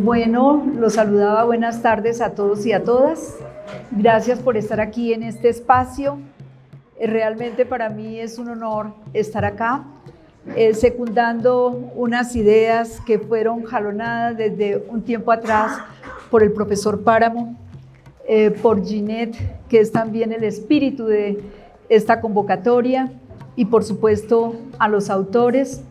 Bueno, los saludaba, buenas tardes a todos y a todas. Gracias por estar aquí en este espacio. Realmente para mí es un honor estar acá, secundando unas ideas que fueron jalonadas desde un tiempo atrás por el profesor Páramo, por Ginette, que es también el espíritu de esta convocatoria, y por supuesto a los autores,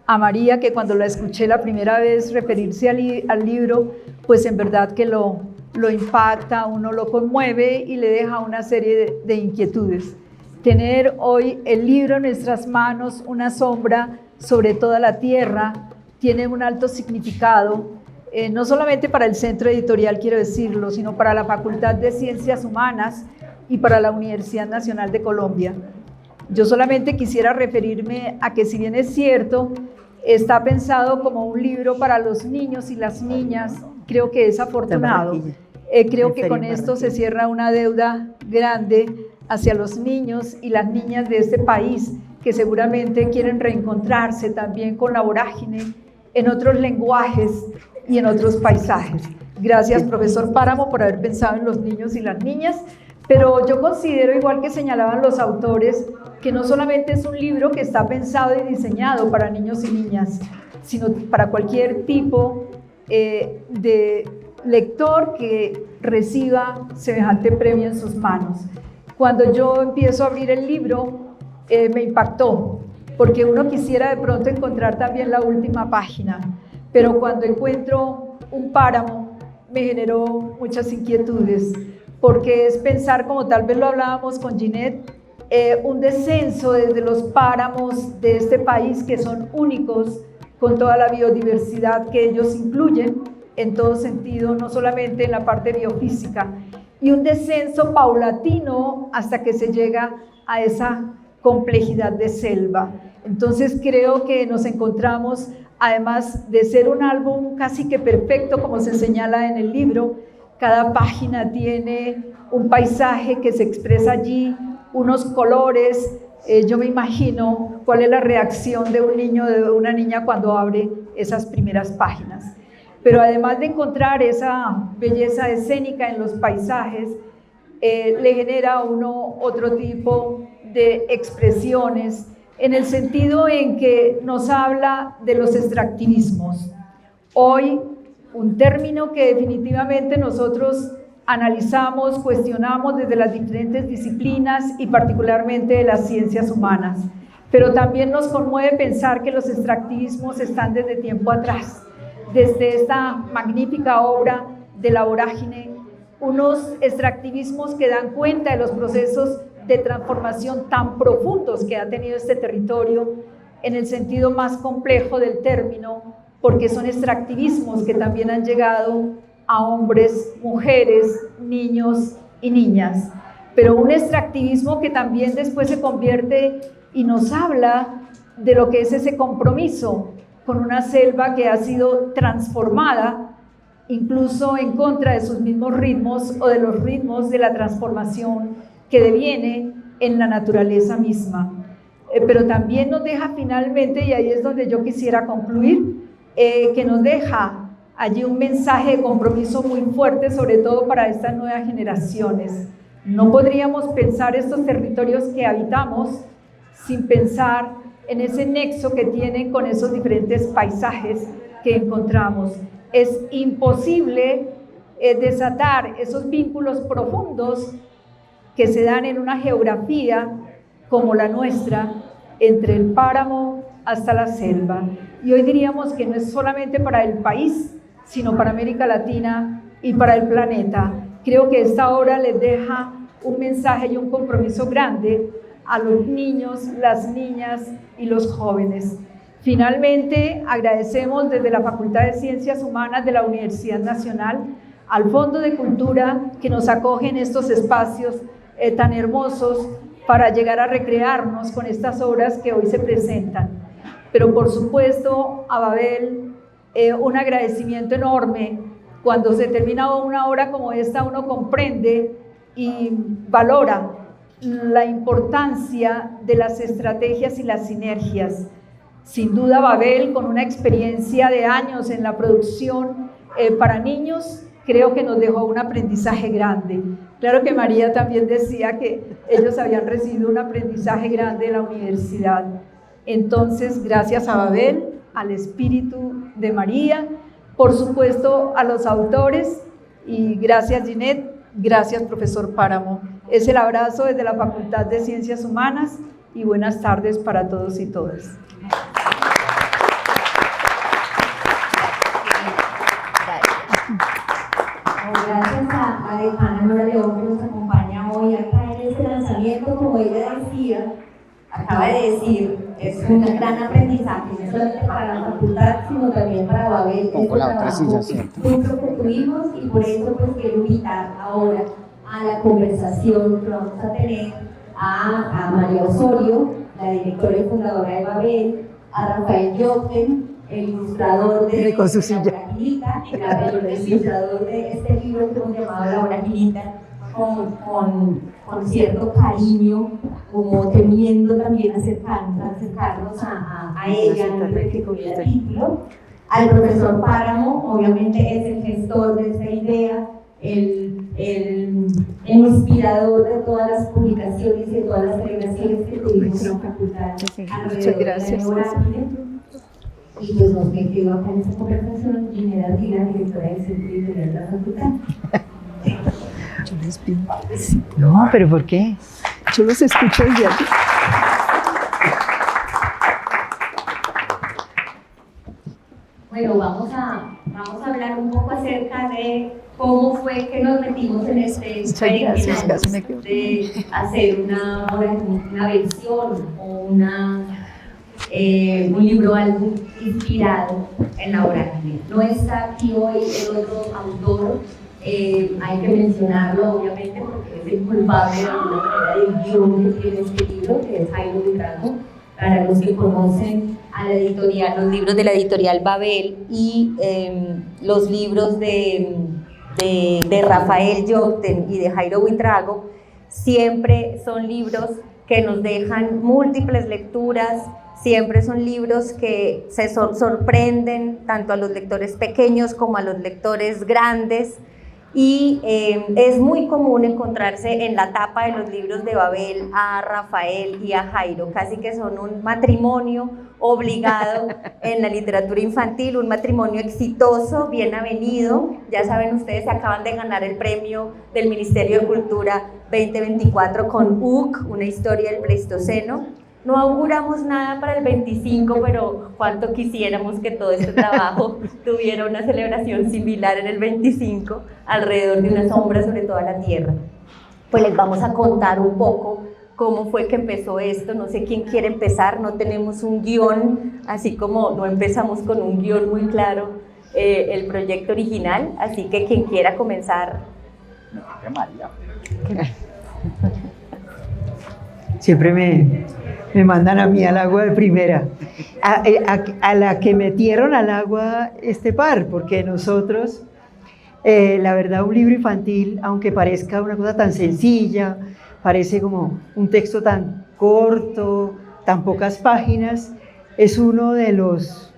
a María, que cuando la escuché la primera vez referirse al libro, pues en verdad que lo impacta, uno lo conmueve y le deja una serie de inquietudes. Tener hoy el libro en nuestras manos, una sombra sobre toda la tierra, tiene un alto significado, no solamente para el centro editorial, quiero decirlo, sino para la Facultad de Ciencias Humanas y para la Universidad Nacional de Colombia. Yo solamente quisiera referirme a que, si bien es cierto, está pensado como un libro para los niños y las niñas, creo que es afortunado. Creo que con esto se cierra una deuda grande hacia los niños y las niñas de este país, que seguramente quieren reencontrarse también con la vorágine en otros lenguajes y en otros paisajes. Gracias, profesor Páramo, por haber pensado en los niños y las niñas. Pero yo considero, igual que señalaban los autores, que no solamente es un libro que está pensado y diseñado para niños y niñas, sino para cualquier tipo de lector que reciba semejante premio en sus manos. Cuando yo empiezo a abrir el libro, me impactó, porque uno quisiera de pronto encontrar también la última página, pero cuando encuentro un páramo, me generó muchas inquietudes, porque es pensar, como tal vez lo hablábamos con Ginette, un descenso desde los páramos de este país, que son únicos, con toda la biodiversidad que ellos incluyen en todo sentido, no solamente en la parte biofísica, y un descenso paulatino hasta que se llega a esa complejidad de selva. Entonces creo que nos encontramos, además de ser un álbum casi que perfecto, como se señala en el libro, cada página tiene un paisaje que se expresa allí, unos colores. Yo me imagino cuál es la reacción de un niño, de una niña, cuando abre esas primeras páginas. Pero además de encontrar esa belleza escénica en los paisajes, le genera a uno otro tipo de expresiones, en el sentido en que nos habla de los extractivismos. Hoy, un término que definitivamente nosotros analizamos, cuestionamos desde las diferentes disciplinas y particularmente de las ciencias humanas, pero también nos conmueve pensar que los extractivismos están desde tiempo atrás, desde esta magnífica obra de la vorágine, unos extractivismos que dan cuenta de los procesos de transformación tan profundos que ha tenido este territorio en el sentido más complejo del término, porque son extractivismos que también han llegado a hombres, mujeres, niños y niñas, pero un extractivismo que también después se convierte y nos habla de lo que es ese compromiso con una selva que ha sido transformada, incluso en contra de sus mismos ritmos o de los ritmos de la transformación que deviene en la naturaleza misma. Pero también nos deja finalmente, y ahí es donde yo quisiera concluir, que nos deja allí un mensaje de compromiso muy fuerte, sobre todo para estas nuevas generaciones. No podríamos pensar estos territorios que habitamos sin pensar en ese nexo que tienen con esos diferentes paisajes que encontramos. Es imposible desatar esos vínculos profundos que se dan en una geografía como la nuestra, entre el páramo hasta la selva. Y hoy diríamos que no es solamente para el país, sino para América Latina y para el planeta. Creo que esta obra les deja un mensaje y un compromiso grande a los niños, las niñas y los jóvenes. Finalmente, agradecemos desde la Facultad de Ciencias Humanas de la Universidad Nacional al Fondo de Cultura que nos acoge en estos espacios tan hermosos para llegar a recrearnos con estas obras que hoy se presentan. Pero por supuesto a Babel un agradecimiento enorme. Cuando se termina una obra como esta, uno comprende y valora la importancia de las estrategias y las sinergias. Sin duda Babel, con una experiencia de años en la producción para niños, creo que nos dejó un aprendizaje grande. Claro que María también decía que ellos habían recibido un aprendizaje grande en la universidad. Entonces, gracias a Babel, al espíritu de María, por supuesto a los autores, y gracias Ginette, gracias profesor Páramo. Es el abrazo desde la Facultad de Ciencias Humanas y buenas tardes para todos y todas. Gracias a Decana Nora León que nos acompaña hoy acá en este lanzamiento. Como ella decía, acaba de decir, es un gran aprendizaje, no solamente para la facultad, sino también para Babel. Este trabajo duro que tuvimos, y por eso pues quiero invitar ahora a la conversación que vamos a tener a María Osorio, la directora y fundadora de Babel, a Rafael Jobten, el ilustrador de La Voragilita, el ilustrador de este libro que hemos llamado La Voragilita, con cierto cariño, como temiendo también acercarnos a ella, antes que tuviera título. Al profesor Páramo, obviamente es el gestor de esta idea, el inspirador de todas las publicaciones y de todas las celebraciones que tuvimos en la facultad. Muchas gracias. Y pues nos quedo acá en esta conversación Ginette Ardila, directora del Centro Editorial de la facultad. Yo les pido. No, pero ¿por qué? Yo los escucho desde aquí. Bueno, vamos a hablar un poco acerca de cómo fue que nos metimos en este experimento de hacer una versión o un libro álbum inspirado en La Vorágine. No está aquí hoy el otro autor, hay que mencionarlo obviamente porque es el culpable de alguna manera del guión que tiene este libro, que es Jairo Buitrago. Para los que conocen a la editorial, los libros de la editorial Babel y los libros de Rafael Jobten y de Jairo Buitrago, siempre son libros que nos dejan múltiples lecturas, siempre son libros que se sorprenden tanto a los lectores pequeños como a los lectores grandes, y es muy común encontrarse en la tapa de los libros de Babel a Rafael y a Jairo, casi que son un matrimonio obligado en la literatura infantil, un matrimonio exitoso, bien avenido. Ya saben ustedes, se acaban de ganar el premio del Ministerio de Cultura 2024 con UC, una historia del Pleistoceno. No auguramos nada para el 25, pero cuánto quisiéramos que todo este trabajo tuviera una celebración similar en el 25, alrededor de una sombra sobre toda la tierra. Pues les vamos a contar un poco cómo fue que empezó esto. No sé quién quiere empezar, no tenemos un guión, así como no empezamos con un guión muy claro el proyecto original, así que quien quiera comenzar. Siempre me mandan a mí al agua de primera, a la que metieron al agua este par, porque nosotros, la verdad, un libro infantil, aunque parezca una cosa tan sencilla, parece como un texto tan corto, tan pocas páginas, es uno de los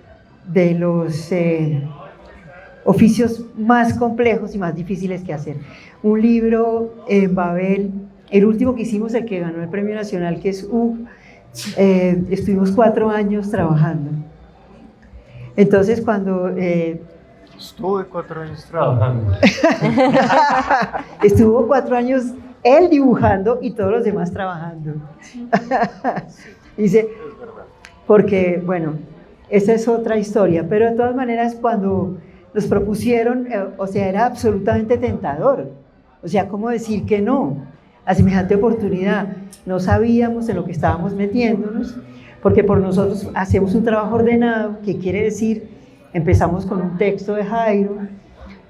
oficios más complejos y más difíciles que hacer. Un libro en Babel, el último que hicimos, el que ganó el Premio Nacional, que es estuvimos 4 años trabajando. Entonces cuando... Estuve 4 años trabajando. Estuvo 4 años él dibujando y todos los demás trabajando. Dice, porque, bueno, esa es otra historia, pero de todas maneras cuando nos propusieron, o sea, era absolutamente tentador. O sea, ¿cómo decir que no a semejante oportunidad? No sabíamos en lo que estábamos metiéndonos, porque por nosotros hacemos un trabajo ordenado, que quiere decir, empezamos con un texto de Jairo,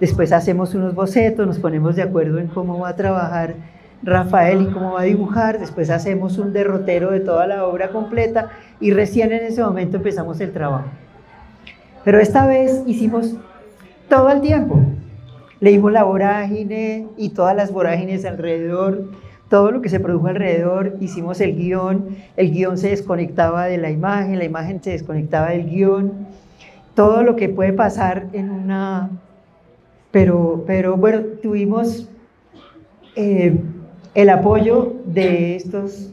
después hacemos unos bocetos, nos ponemos de acuerdo en cómo va a trabajar Rafael y cómo va a dibujar, después hacemos un derrotero de toda la obra completa y recién en ese momento empezamos el trabajo. Pero esta vez hicimos todo el tiempo. Leímos La Vorágine y todas las vorágines alrededor, todo lo que se produjo alrededor, hicimos el guión se desconectaba de la imagen se desconectaba del guión, todo lo que puede pasar en pero bueno, tuvimos el apoyo de estos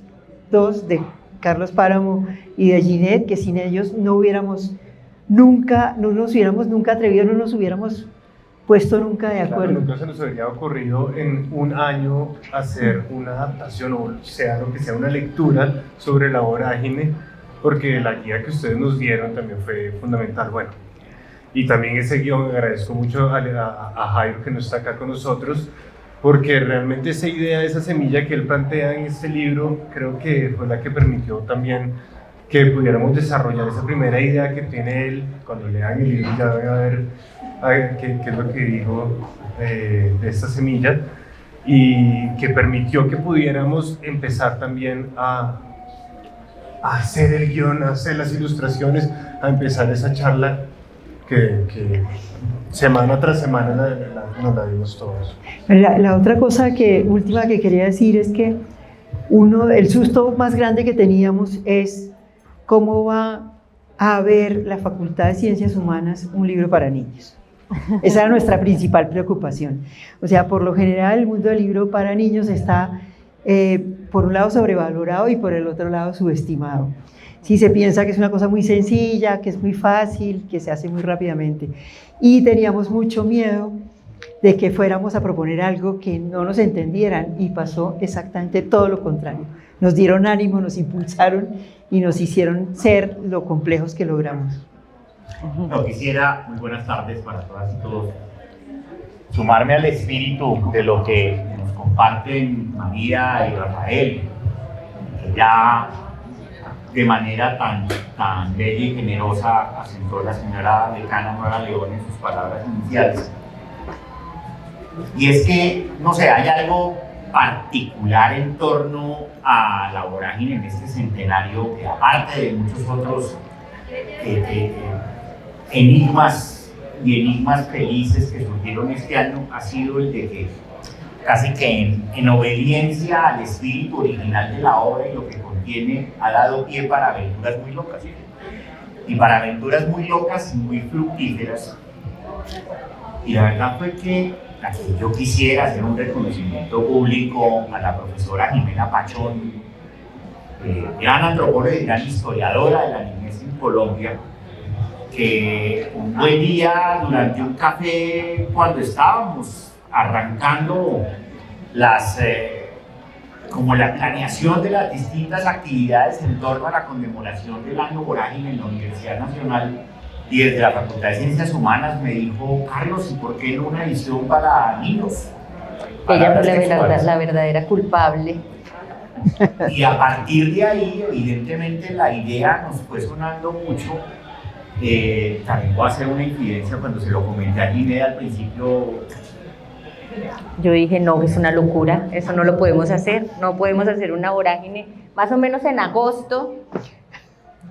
dos, de Carlos Páramo y de Ginette, que sin ellos no nos hubiéramos nunca atrevido, no nos hubiéramos puesto nunca de acuerdo. Claro, nunca se nos habría ocurrido en un año hacer una adaptación, o sea, lo que sea, una lectura sobre la vorágine, porque la guía que ustedes nos dieron también fue fundamental. Bueno, y también ese guión, agradezco mucho a Jairo, que no está acá con nosotros, porque realmente esa idea, esa semilla que él plantea en este libro, creo que fue la que permitió también que pudiéramos desarrollar esa primera idea que tiene él. Cuando lean el libro ya van a ver qué es lo que digo de esta semilla, y que permitió que pudiéramos empezar también a hacer el guión, a hacer las ilustraciones, a empezar esa charla que semana tras semana nos la dimos todos. La otra cosa última que quería decir es que el susto más grande que teníamos es cómo va a haber la Facultad de Ciencias Humanas un libro para niños. Esa era nuestra principal preocupación. O sea, por lo general el mundo del libro para niños está por un lado sobrevalorado y por el otro lado subestimado. Sí, se piensa que es una cosa muy sencilla, que es muy fácil, que se hace muy rápidamente. Y teníamos mucho miedo de que fuéramos a proponer algo que no nos entendieran, y pasó exactamente todo lo contrario. Nos dieron ánimo, nos impulsaron y nos hicieron ser lo complejos que logramos. No, quisiera, muy buenas tardes para todas y todos, sumarme al espíritu de lo que nos comparten María y Rafael, que ya de manera tan bella y generosa asentó la señora decana Nora León en sus palabras iniciales. Y es que, no sé, hay algo particular en torno a la vorágine en este centenario, que aparte de muchos otros enigmas felices que surgieron este año, ha sido el de que casi que en obediencia al espíritu original de la obra y lo que contiene, ha dado pie para aventuras muy locas, y para aventuras muy locas y muy fructíferas. Y la verdad fue que yo quisiera hacer un reconocimiento público a la profesora Jimena Pachón, gran antropóloga y gran historiadora de la niñez en Colombia, que un buen día durante un café, cuando estábamos arrancando como la planeación de las distintas actividades en torno a la conmemoración del año vorágine en la Universidad Nacional y desde la Facultad de Ciencias Humanas, me dijo: Carlos, ¿y por qué no una edición para niños? Ella fue la verdadera culpable. Y a partir de ahí, evidentemente, la idea nos fue sonando mucho. También voy a hacer una infidencia cuando se lo comenté a Ginette al principio. Yo dije, no, es una locura, eso no lo podemos hacer, no podemos hacer una vorágine. Más o menos en agosto,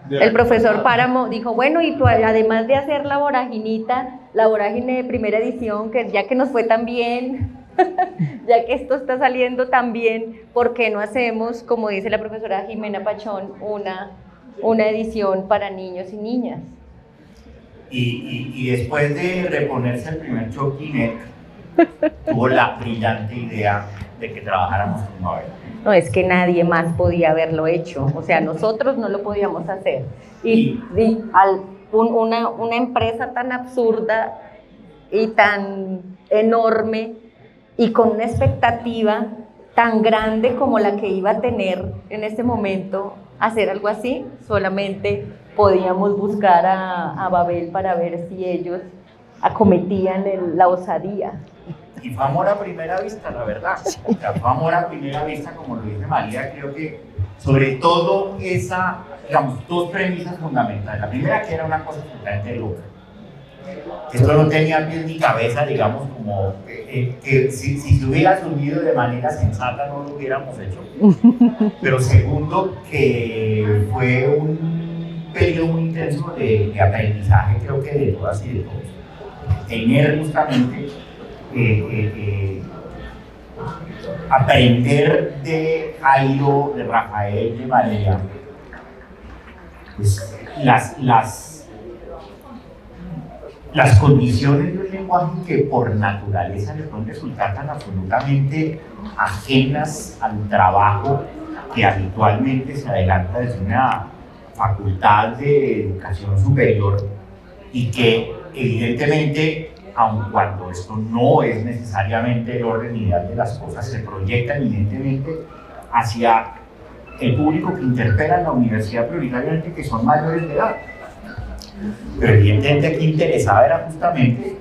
el profesor Páramo dijo, bueno, y tú, además de hacer la vorágine de primera edición, que ya que nos fue tan bien, ya que esto está saliendo tan bien, ¿por qué no hacemos, como dice la profesora Jimena Pachón, una edición para niños y niñas? Y después de reponerse el primer shock, Ginette tuvo la brillante idea de que trabajáramos con Mabel. No, es que nadie más podía haberlo hecho, o sea, nosotros no lo podíamos hacer. Una empresa tan absurda y tan enorme y con una expectativa tan grande como la que iba a tener en este momento, hacer algo así, solamente podíamos buscar a Babel para ver si ellos acometían la osadía. Y fue amor a primera vista, la verdad. O sea, fue amor a primera vista, como lo dice María. Creo que sobre todo digamos, dos premisas fundamentales. La primera, que era una cosa totalmente loca. Esto no tenía pies ni cabeza, digamos, como que si se hubiera asumido de manera sensata no lo hubiéramos hecho. Pero segundo, que fue un periodo muy intenso de aprendizaje, creo que de todas y de todos. Tener justamente aprender de Jairo, de Rafael, de María, pues las condiciones del lenguaje que por naturaleza les pueden resultar tan absolutamente ajenas al trabajo que habitualmente se adelanta desde una facultad de educación superior y que evidentemente, aun cuando esto no es necesariamente el orden ideal de las cosas, se proyecta evidentemente hacia el público que interpela en la universidad prioritariamente, que son mayores de edad. Pero evidentemente aquí interesaba era justamente,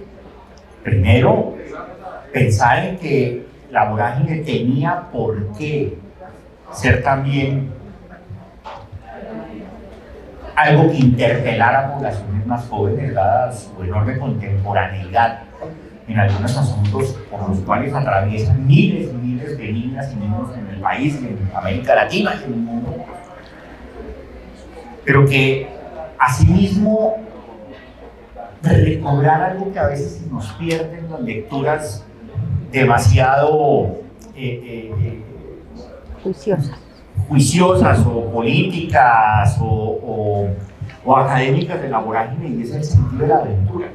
primero, pensar en que la vorágine tenía por qué ser también algo que interpelara a poblaciones más jóvenes, dada su enorme contemporaneidad en algunos asuntos por los cuales atraviesan miles y miles de niñas y niños en el país, en América Latina y en el mundo. Pero que asimismo recobrar algo que a veces se nos pierde en las lecturas demasiado juiciosas o políticas o académicas de la vorágine, y es el sentido de la aventura.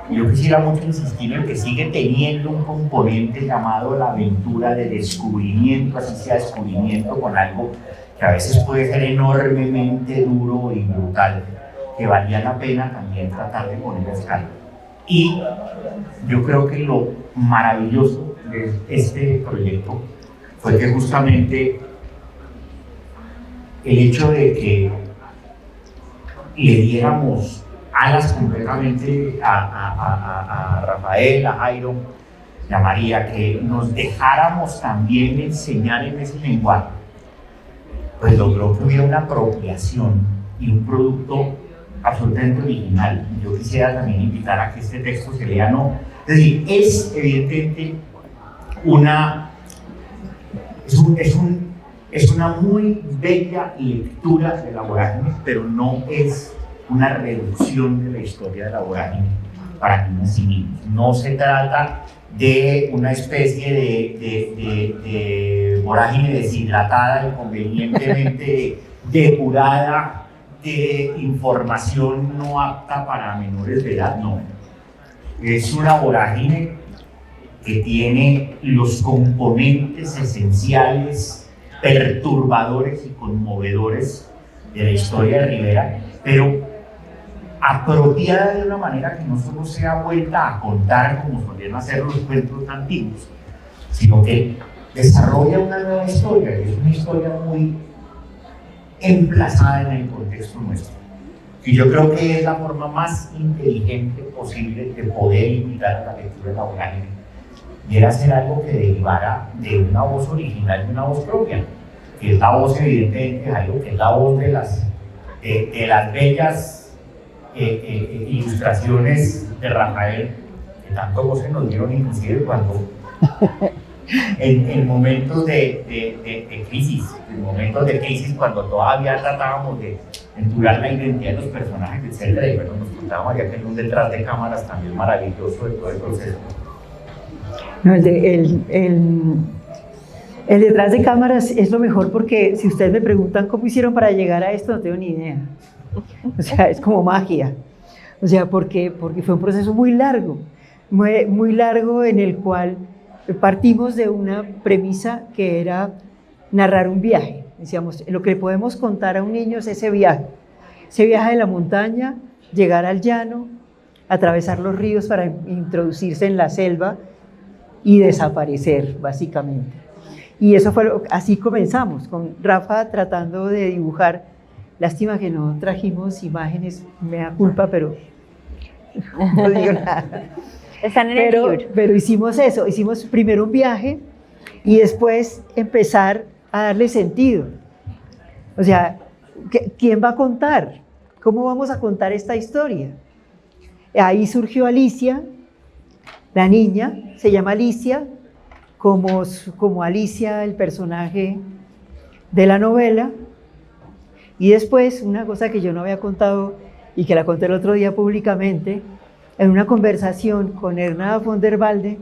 Y yo quisiera mucho insistir en que sigue teniendo un componente llamado la aventura de descubrimiento, así sea descubrimiento con algo que a veces puede ser enormemente duro y brutal, que valía la pena también tratar de poner a escala. Y yo creo que lo maravilloso de este proyecto fue que justamente el hecho de que le diéramos alas completamente a Rafael, a Jairo y a María, que nos dejáramos también enseñar en ese lenguaje, pues logró que hubiera una apropiación y un producto absolutamente original. Yo quisiera también invitar a que este texto se lea, no, es decir, es evidentemente es una muy bella lectura de la vorágine, pero no es una reducción de la historia de la vorágine para niñas y niños. No se trata de una especie de vorágine deshidratada, inconvenientemente depurada, de información no apta para menores de edad, no. Es una vorágine que tiene los componentes esenciales, perturbadores y conmovedores de la historia de Rivera, pero apropiada de una manera que no solo sea vuelta a contar como solían hacer los cuentos antiguos, sino que desarrolla una nueva historia, que es una historia muy emplazada en el contexto nuestro. Y yo creo que es la forma más inteligente posible de poder invitar a la lectura de la vorágine, y era hacer algo que derivara de una voz original y una voz propia, que es la voz evidentemente de Jairo, que es la voz de las bellas ilustraciones de Rafael, que tanto voces nos dieron inclusive cuando en momentos de crisis, cuando todavía tratábamos de enturar la identidad de los personajes, etc. Y bueno, nos contaba María que en un detrás de cámaras también maravilloso de todo el proceso. No, el detrás de cámaras es lo mejor, porque si ustedes me preguntan cómo hicieron para llegar a esto, no tengo ni idea. O sea, es como magia. O sea, porque fue un proceso muy largo, muy largo, en el cual partimos de una premisa que era narrar un viaje. Decíamos, lo que podemos contar a un niño es ese viaje de la montaña, llegar al llano, atravesar los ríos para introducirse en la selva y desaparecer, básicamente. Y eso fue así comenzamos, con Rafa tratando de dibujar. Lástima que no trajimos imágenes, me da culpa, pero no digo nada. Están en el libro. Pero hicimos eso, hicimos primero un viaje y después empezar a darle sentido. O sea, ¿quién va a contar? ¿Cómo vamos a contar esta historia? Ahí surgió Alicia, la niña, se llama Alicia, como Alicia, el personaje de la novela. Y después, una cosa que yo no había contado y que la conté el otro día públicamente, en una conversación con Erna von der Walde,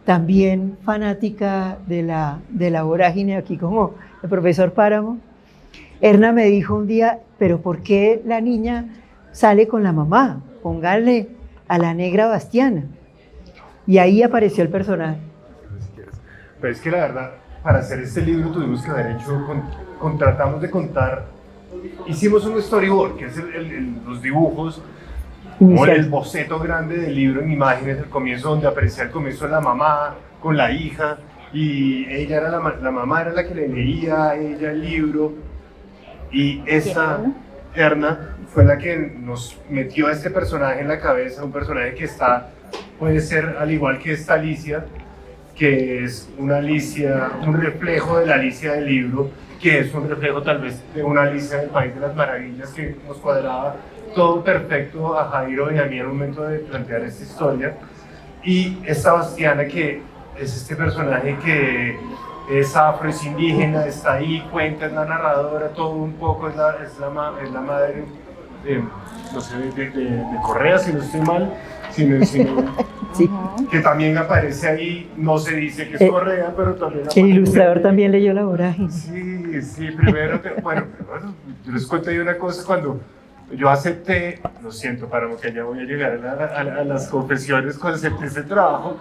también fanática de la vorágine, aquí como el profesor Páramo. Erna me dijo un día, pero ¿por qué la niña sale con la mamá? Póngale a la negra Bastiana. Y ahí apareció el personaje. Pero es que la verdad, para hacer este libro tuvimos que haber hecho, tratamos de contar, hicimos un storyboard, que es los dibujos, o el boceto grande del libro en imágenes, el comienzo donde aparecía el comienzo de la mamá con la hija, y ella era la mamá era la que le leía a ella el libro, y esta Erna fue la que nos metió a este personaje en la cabeza, un personaje que puede ser al igual que esta Alicia, que es una Alicia, un reflejo de la Alicia del libro, que es un reflejo tal vez de una Alicia del País de las Maravillas, que nos cuadraba todo perfecto a Jairo y a mí en el momento de plantear esta historia. Y esta Bastiana, que es este personaje que es afro, es indígena, está ahí, cuenta, es la narradora, todo un poco, es la madre no sé, de Correa, si no estoy mal, sino sí. Que también aparece ahí, no se dice que es Correa, pero también aparece. El ilustrador también leyó La Vorágine. Sí, primero, bueno, yo les cuento ahí una cosa, cuando yo acepté, lo siento, para que ya voy a llegar a las confesiones, cuando acepté ese trabajo,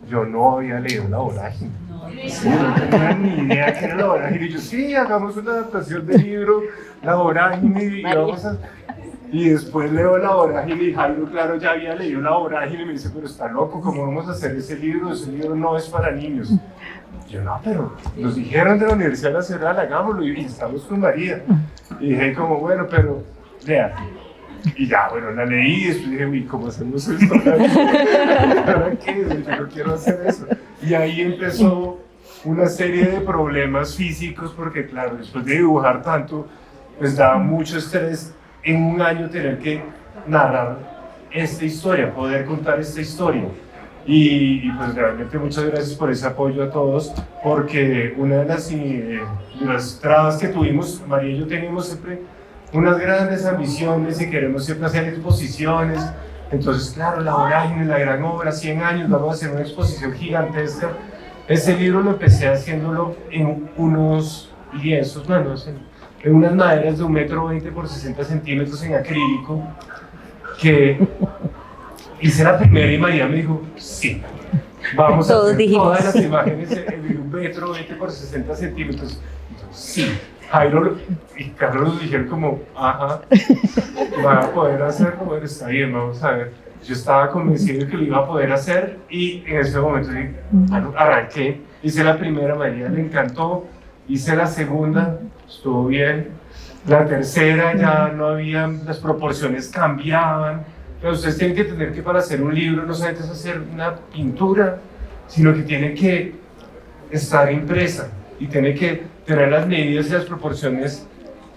yo no había leído La Vorágine. Sí, no tenía ni idea que era La Vorágine. Y yo, sí, hagamos una adaptación del libro, La Vorágine, y después leo La Vorágine y Jairo, claro, ya había leído La Vorágine y me dice, pero está loco, ¿cómo vamos a hacer ese libro? Ese libro no es para niños. Yo, no, pero nos dijeron de la Universidad Nacional, hagámoslo, y estamos con María. Y dije como, bueno, pero lea. Y ya, bueno, la leí y después dije, uy, ¿cómo hacemos esto? ¿Para qué? Yo no quiero hacer eso. Y ahí empezó una serie de problemas físicos, porque claro, después de dibujar tanto, pues daba mucho estrés en un año tener que narrar esta historia, poder contar esta historia. Y pues realmente muchas gracias por ese apoyo a todos, porque una de las trabas que tuvimos, María y yo teníamos siempre unas grandes ambiciones y queremos siempre hacer exposiciones. Entonces, claro, La Vorágine, la gran obra, 100 años, vamos a hacer una exposición gigantesca. Ese libro lo empecé haciéndolo en unos lienzos, en unas maderas de 1,20 m por 60 centímetros en acrílico, que hice la primera y María me dijo, sí, vamos a hacer todas las imágenes en 1,20 m por 60 centímetros. Sí. Jairo y Carlos nos dijeron como, ajá, van a poder hacerlo, bueno, está bien, vamos a ver. Yo estaba convencido de que lo iba a poder hacer y en ese momento dije, bueno, arranqué, hice la primera, María le encantó, hice la segunda, estuvo bien, la tercera ya no había, las proporciones cambiaban, pero ustedes tienen que entender que para hacer un libro no solamente es hacer una pintura, sino que tiene que estar impresa y tiene que tener las medidas y las proporciones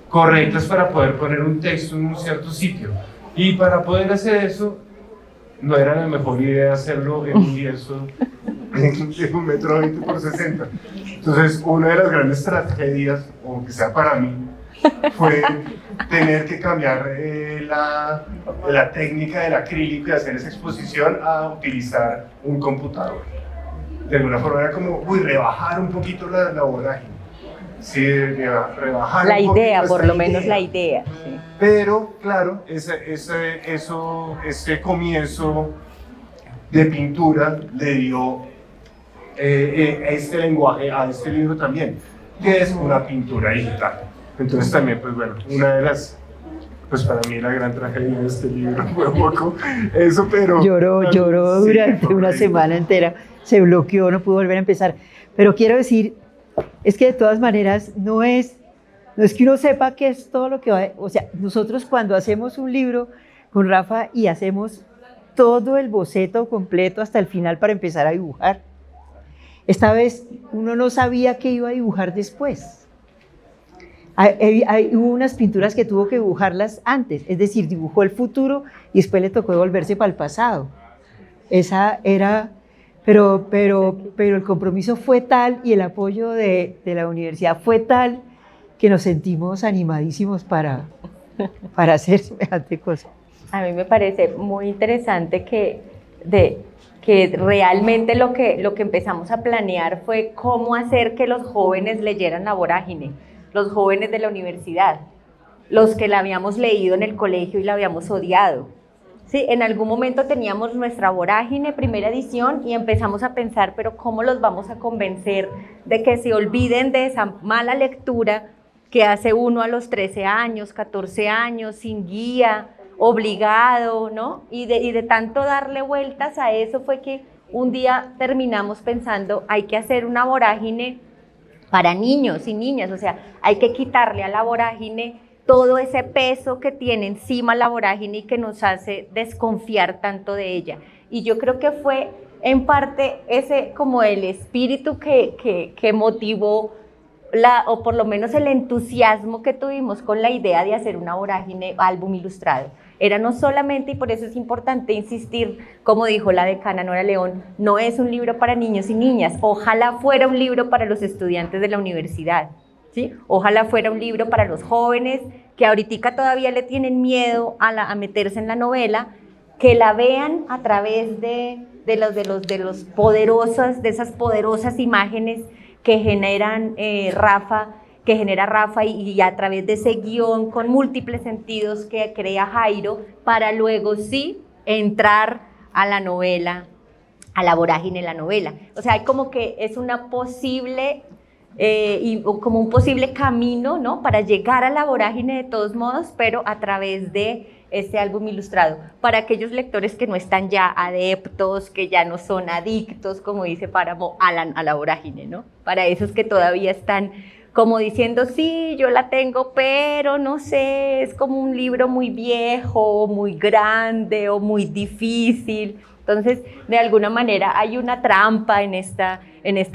correctas para poder poner un texto en un cierto sitio. Y para poder hacer eso, no era la mejor idea hacerlo en un lienzo de 1,20 m por 60. Entonces, una de las grandes tragedias, o que sea para mí, fue tener que cambiar la técnica del acrílico y hacer esa exposición a utilizar un computador. De alguna forma era como, rebajar un poquito la vorágine. Sí, rebajar la un idea, poquito por lo menos la idea. Sí. Pero, claro, ese comienzo de pintura le dio este lenguaje a este libro también, que es una pintura digital. Entonces también, pues bueno, una de las, pues para mí la gran tragedia de este libro fue un poco eso, pero... Lloró sí, durante una semana entera, se bloqueó, no pudo volver a empezar. Pero quiero decir, es que de todas maneras no es que uno sepa qué es todo lo que va, o sea, nosotros cuando hacemos un libro con Rafa y hacemos todo el boceto completo hasta el final para empezar a dibujar, esta vez uno no sabía qué iba a dibujar después. Hubo unas pinturas que tuvo que dibujarlas antes, es decir, dibujó el futuro y después le tocó devolverse para el pasado. Esa era... Pero el compromiso fue tal y el apoyo de la universidad fue tal que nos sentimos animadísimos para hacer semejante cosa. A mí me parece muy interesante que realmente lo que empezamos a planear fue cómo hacer que los jóvenes leyeran La Vorágine, los jóvenes de la universidad, los que la habíamos leído en el colegio y la habíamos odiado, Sí, en algún momento teníamos nuestra vorágine, primera edición, y empezamos a pensar, pero ¿cómo los vamos a convencer de que se olviden de esa mala lectura que hace uno a los 13 años, 14 años, sin guía, obligado, ¿no? Y de tanto darle vueltas a eso fue que un día terminamos pensando, hay que hacer una vorágine para niños y niñas, o sea, hay que quitarle a la vorágine todo ese peso que tiene encima la vorágine y que nos hace desconfiar tanto de ella. Y yo creo que fue en parte ese como el espíritu que motivó o por lo menos el entusiasmo que tuvimos con la idea de hacer una vorágine álbum ilustrado. Era no solamente, y por eso es importante insistir, como dijo la decana Nora León, no es un libro para niños y niñas, ojalá fuera un libro para los estudiantes de la universidad, ¿sí? Ojalá fuera un libro para los jóvenes que ahorita todavía le tienen miedo a meterse en la novela, que la vean a través de esas poderosas imágenes que generan genera Rafa y a través de ese guión con múltiples sentidos que crea Jairo, para luego sí entrar a la novela, a la vorágine de la novela. O sea, hay como que es una posible, como un posible camino, ¿no?, para llegar a la vorágine de todos modos, pero a través de este álbum ilustrado, para aquellos lectores que no están ya adeptos, que ya no son adictos, como dice Páramo, a la vorágine, ¿no? Para esos que todavía están como diciendo, sí, yo la tengo, pero no sé, es como un libro muy viejo, muy grande o muy difícil. Entonces, de alguna manera hay una trampa en esta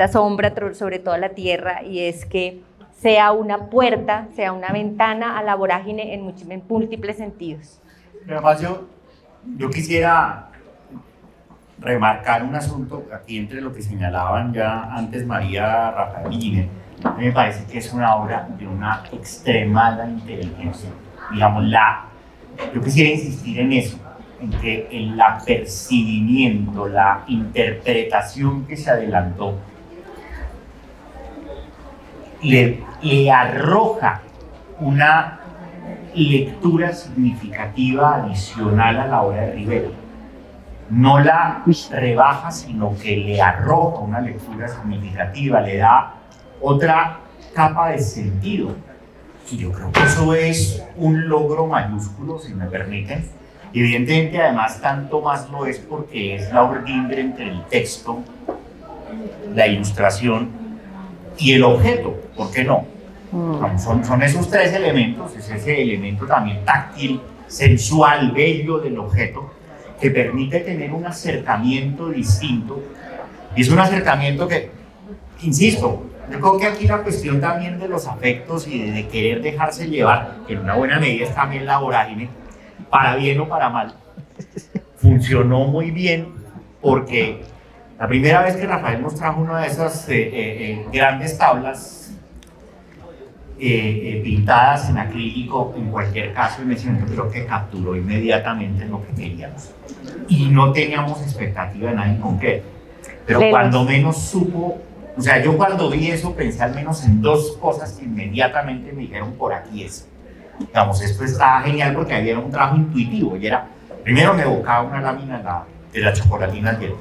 sombra sobre toda la tierra, y es que sea una puerta, sea una ventana a la vorágine en múltiples sentidos. Además, yo quisiera remarcar un asunto aquí entre lo que señalaban ya antes María, Rafael y Ginette. A mí me parece que es una obra de una extremada inteligencia. Digamos, yo quisiera insistir en eso, en que el apercibimiento, la interpretación que se adelantó, le arroja una lectura significativa adicional a la obra de Rivera. No la rebaja, sino que le arroja una lectura significativa, le da otra capa de sentido. Y yo creo que eso es un logro mayúsculo, si me permiten. Evidentemente, además, tanto más lo es porque es la urdimbre entre el texto, la ilustración y el objeto, ¿por qué no? Son esos tres elementos, es ese elemento también táctil, sensual, bello del objeto, que permite tener un acercamiento distinto. Y es un acercamiento que, insisto, yo creo que aquí la cuestión también de los afectos y de querer dejarse llevar, que en una buena medida es también la vorágine, para bien o para mal, funcionó muy bien, porque la primera vez que Rafael nos trajo una de esas grandes tablas pintadas en acrílico, en cualquier caso, en ese momento creo que capturó inmediatamente lo que queríamos. Y no teníamos expectativa de nada en concreto. Pero cuando menos supo, o sea, yo cuando vi eso pensé al menos en dos cosas que inmediatamente me dijeron, por aquí es. Digamos, esto estaba genial porque había un trabajo intuitivo y era, primero me evocaba una lámina de la chocolatina al hielo.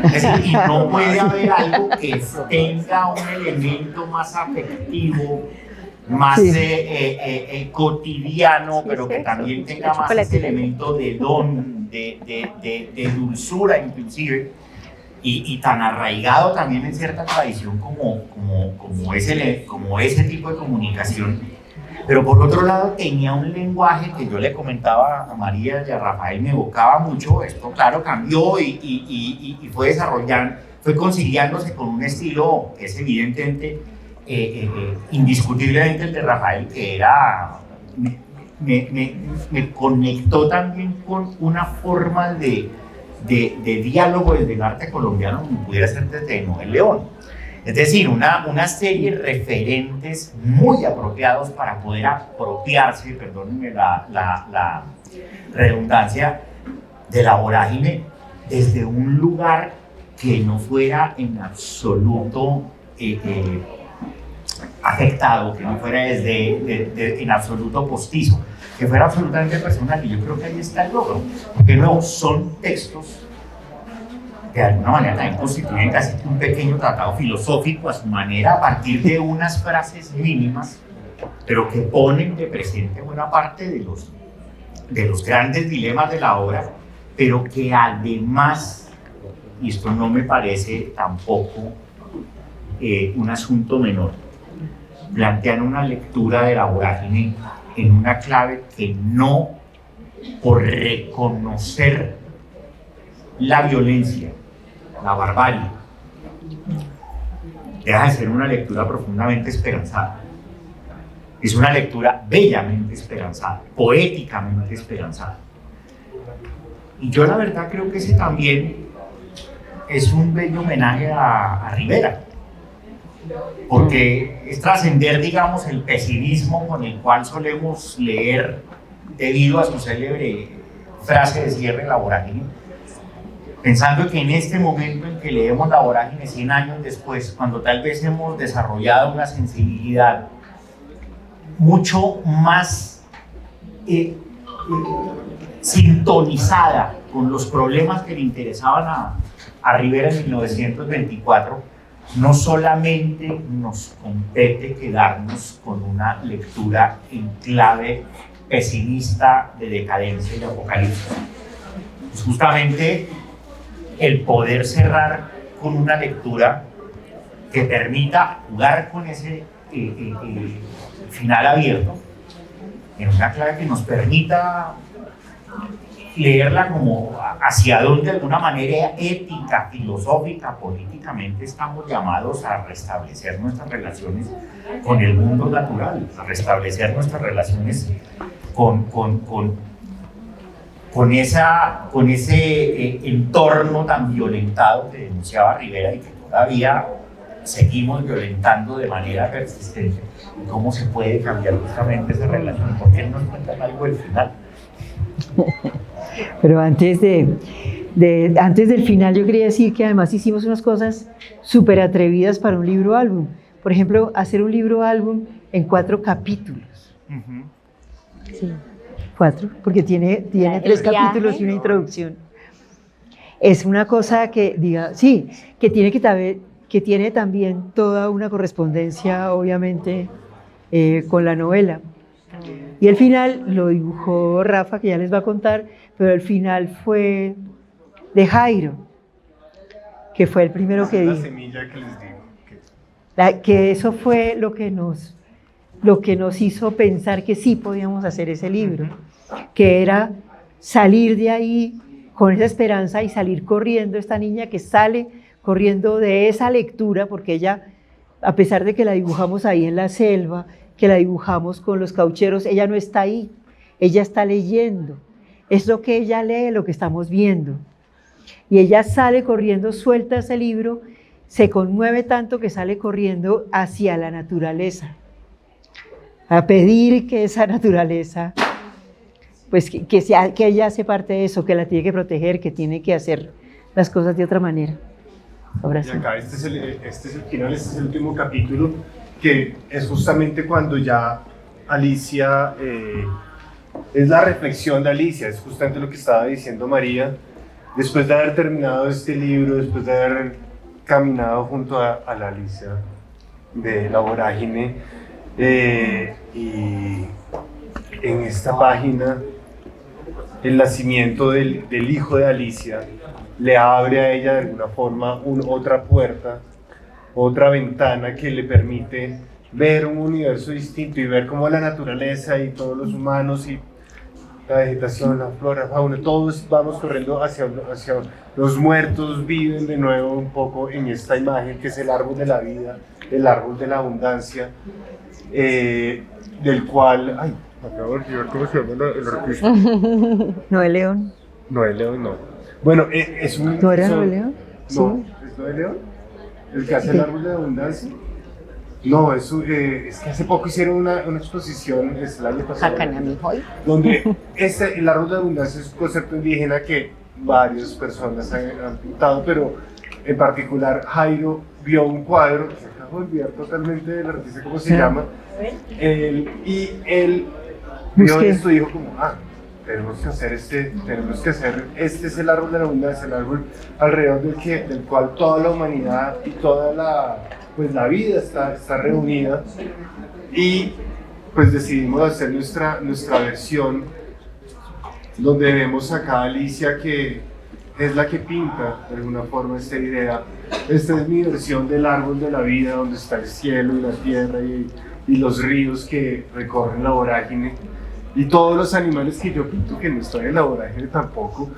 Es decir, y no puede haber algo que tenga un elemento más afectivo, más cotidiano, pero que también tenga más ese elemento de don, de dulzura inclusive, y tan arraigado también en cierta tradición como ese tipo de comunicación. Pero por otro lado tenía un lenguaje que yo le comentaba a María y a Rafael, me evocaba mucho. Esto claro cambió y fue desarrollando, fue conciliándose con un estilo que es evidentemente indiscutiblemente el de Rafael, que era me conectó también con una forma de diálogo desde el arte colombiano como pudiera ser desde Noel León. Es decir, una serie de referentes muy apropiados para poder apropiarse, perdónenme la redundancia, de la vorágine desde un lugar que no fuera en absoluto afectado, que no fuera en absoluto postizo. que fuera absolutamente personal, y yo creo que ahí está el logro, porque no son textos que de alguna manera también constituyen casi un pequeño tratado filosófico a su manera, a partir de unas frases mínimas, pero que ponen de presente buena parte de los grandes dilemas de la obra, pero que además, y esto no me parece tampoco un asunto menor, plantean una lectura de la vorágine en una clave que no, por reconocer la violencia, la barbarie, deja de ser una lectura profundamente esperanzada. Es una lectura bellamente esperanzada, poéticamente esperanzada. Y yo la verdad creo que ese también es un bello homenaje a Rivera, porque es trascender, digamos, el pesimismo con el cual solemos leer debido a su célebre frase de cierre, la vorágine, pensando que en este momento en que leemos la vorágine 100 años después, cuando tal vez hemos desarrollado una sensibilidad mucho más sintonizada con los problemas que le interesaban a Rivera en 1924, no solamente nos compete quedarnos con una lectura en clave pesimista de decadencia y apocalipsis. Es justamente el poder cerrar con una lectura que permita jugar con ese final abierto, en una clave que nos permita leerla como hacia dónde de alguna manera ética, filosófica, políticamente estamos llamados a restablecer nuestras relaciones con el mundo natural, a restablecer nuestras relaciones con ese entorno tan violentado que denunciaba Rivera y que todavía seguimos violentando de manera persistente. ¿Cómo se puede cambiar justamente esa relación? ¿Por qué no nos cuentan algo del final? Pero antes del final yo quería decir que además hicimos unas cosas súper atrevidas para un libro álbum. Por ejemplo, hacer un libro álbum en 4 capítulos. Sí, 4, porque tiene 3 capítulos y una introducción. Es una cosa que, diga, sí, que tiene también toda una correspondencia, obviamente, con la novela. Y el final lo dibujó Rafa, que ya les va a contar, pero el final fue de Jairo, que fue el primero que dijo. La semilla que les digo. Que eso fue lo que nos hizo pensar que sí podíamos hacer ese libro, que era salir de ahí con esa esperanza y salir corriendo, esta niña que sale corriendo de esa lectura, porque ella, a pesar de que la dibujamos ahí en la selva, que la dibujamos con los caucheros, ella no está ahí, ella está leyendo, es lo que ella lee, lo que estamos viendo. Y ella sale corriendo, suelta ese libro, se conmueve tanto que sale corriendo hacia la naturaleza, a pedir que esa naturaleza, pues que ella hace parte de eso, que la tiene que proteger, que tiene que hacer las cosas de otra manera. Ahora sí. Y acá este es el final, este es el último capítulo, que es justamente cuando ya Alicia, es la reflexión de Alicia, es justamente lo que estaba diciendo María, después de haber terminado este libro, después de haber caminado junto a la Alicia de la vorágine, y en esta página, el nacimiento del hijo de Alicia le abre a ella de alguna forma otra puerta, otra ventana que le permite ver un universo distinto y ver cómo la naturaleza y todos los humanos y la vegetación, la flora, la fauna, todos vamos corriendo hacia los muertos, viven de nuevo un poco en esta imagen que es el árbol de la vida, el árbol de la abundancia, del cual, ay, me acabo de olvidar cómo se llama el artista. Noé León. Noé León, no. Bueno, es un... ¿No era Noé León? No, sí. ¿Es Noé León? ¿El que hace el árbol de la abundancia? No, es que hace poco hicieron una exposición, es el año pasado, donde el árbol de la abundancia es un concepto indígena que varias personas han pintado, pero en particular Jairo vio un cuadro, que se acaba de olvidar totalmente del artista cómo se llama, y él vio esto y dijo como, tenemos que hacer este es el árbol de la abundancia, el árbol alrededor del cual toda la humanidad y toda la vida está reunida, y pues decidimos hacer nuestra versión, donde vemos acá a Alicia, que es la que pinta de alguna forma esta idea. Esta es mi versión del árbol de la vida, donde está el cielo y la tierra y los ríos que recorren la vorágine, y todos los animales que yo pinto, que no estoy en la vorágine tampoco,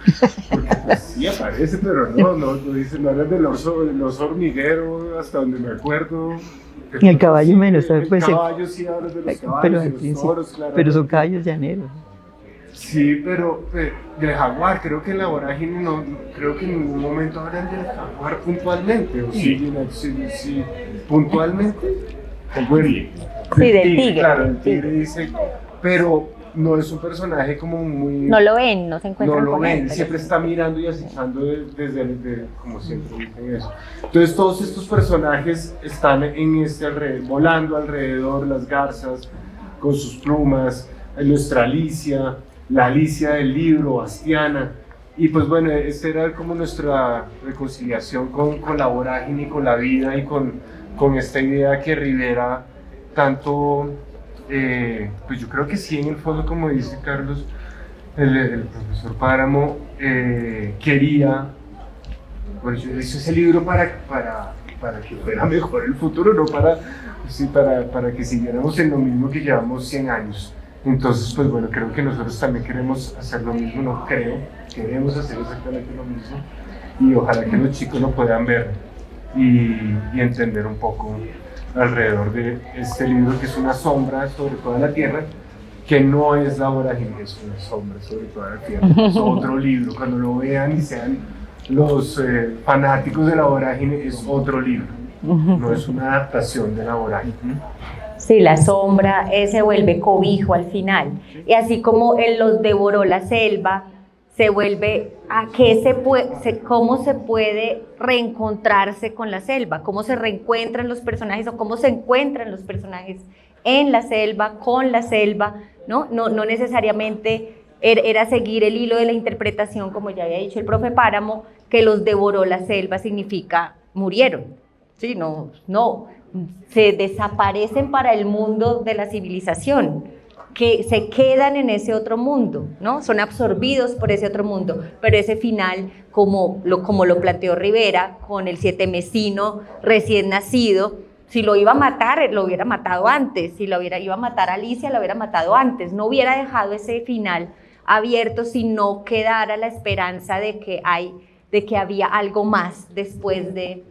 porque pues sí aparece, pero no dice, no hablan del oso hormiguero, hasta donde me acuerdo. Y el caballo menos, ¿sabes? El caballo sí habla de los caballos y los toros, claro. Pero son caballos llaneros. Sí, pero del jaguar, creo que en la vorágine no, creo que en ningún momento hablan del jaguar puntualmente, o sí, puntualmente. Sí, del tigre. Claro, el tigre dice, pero no es un personaje como muy... No lo ven, no se encuentran No lo con ven, él, siempre está mirando y acechando como siempre dicen eso. Entonces todos estos personajes están volando alrededor, las garzas con sus plumas, nuestra Alicia, la Alicia del libro, Bastiana, y pues bueno, esta era como nuestra reconciliación con la vorágine y con la vida, y con esta idea que Rivera tanto... pues yo creo que sí, en el fondo, como dice Carlos, el profesor Páramo quería, bueno, yo hice ese libro para que fuera mejor el futuro, no para que siguiéramos en lo mismo que llevamos 100 años. Entonces, pues bueno, creo que nosotros también queremos hacer lo mismo, queremos hacer exactamente lo mismo, y ojalá que los chicos lo puedan ver y entender un poco alrededor de este libro, que es una sombra sobre toda la tierra, que no es la vorágine, es una sombra sobre toda la tierra, es otro libro. Cuando lo vean y sean los fanáticos de la vorágine, es otro libro, no es una adaptación de la vorágine. Sí, la sombra se vuelve cobijo al final, y así como él los devoró la selva, se vuelve a cómo se puede reencontrarse con la selva, cómo se reencuentran los personajes, o cómo se encuentran los personajes en la selva, con la selva, ¿no? No necesariamente era seguir el hilo de la interpretación, como ya había dicho el profe Páramo, que los devoró la selva significa murieron, ¿sí? No, se desaparecen para el mundo de la civilización, que se quedan en ese otro mundo, ¿no? Son absorbidos por ese otro mundo, pero ese final, como lo planteó Rivera, con el sietemesino recién nacido, si lo iba a matar, lo hubiera matado antes, si iba a matar a Alicia, lo hubiera matado antes, no hubiera dejado ese final abierto si no quedara la esperanza de que había algo más después de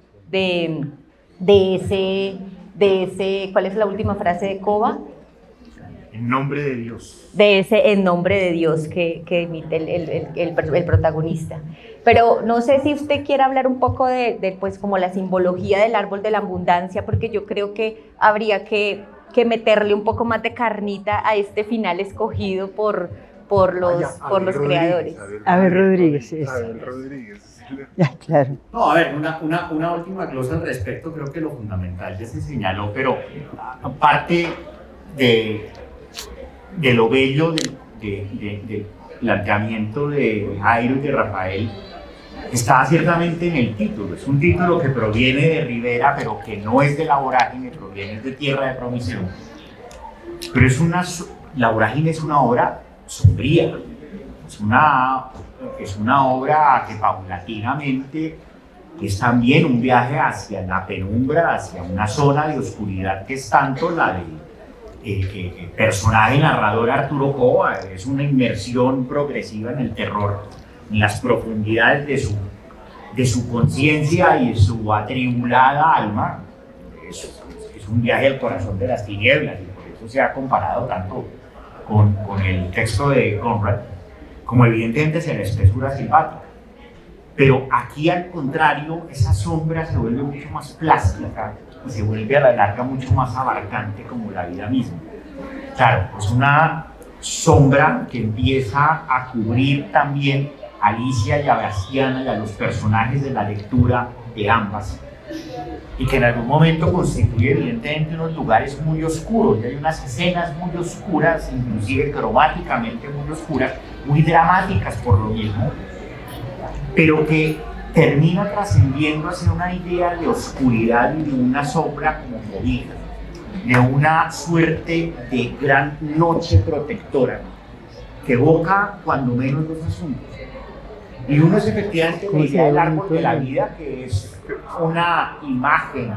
ese, ¿cuál es la última frase de Cova? En nombre de Dios. De ese en nombre de Dios que emite el protagonista. Pero no sé si usted quiere hablar un poco de pues como la simbología del árbol de la abundancia, porque yo creo que habría que meterle un poco más de carnita a este final escogido por los creadores. Abel Rodríguez. Abel Rodríguez. Ya, claro. No, a ver, una última glosa al respecto. Creo que lo fundamental ya se señaló, pero aparte de lo bello del planteamiento de Jairo y de Rafael, está ciertamente en el título. Es un título que proviene de Rivera, pero que no es de la vorágine, proviene de Tierra de Promisión. Pero la vorágine es una obra sombría, es una obra que paulatinamente es también un viaje hacia la penumbra, hacia una zona de oscuridad que es tanto la del personaje narrador Arturo Cova. Es una inmersión progresiva en el terror, en las profundidades de su conciencia y de su atribulada alma. Es un viaje al corazón de las tinieblas, y por eso se ha comparado tanto con el texto de Conrad, como evidentemente es en la espesura silvática. Pero aquí, al contrario, esa sombra se vuelve mucho más plástica y se vuelve a la larga mucho más abarcante, como la vida misma. Claro, es una sombra que empieza a cubrir también a Alicia y a Bastiana y a los personajes de la lectura de ambas, y que en algún momento constituye evidentemente unos lugares muy oscuros, y hay unas escenas muy oscuras, inclusive cromáticamente muy oscuras, muy dramáticas por lo mismo, pero que termina trascendiendo hacia una idea de oscuridad y de una sombra como cobija, de una suerte de gran noche protectora que evoca cuando menos los asuntos. Y uno es efectivamente la idea del árbol de la vida, que es una imagen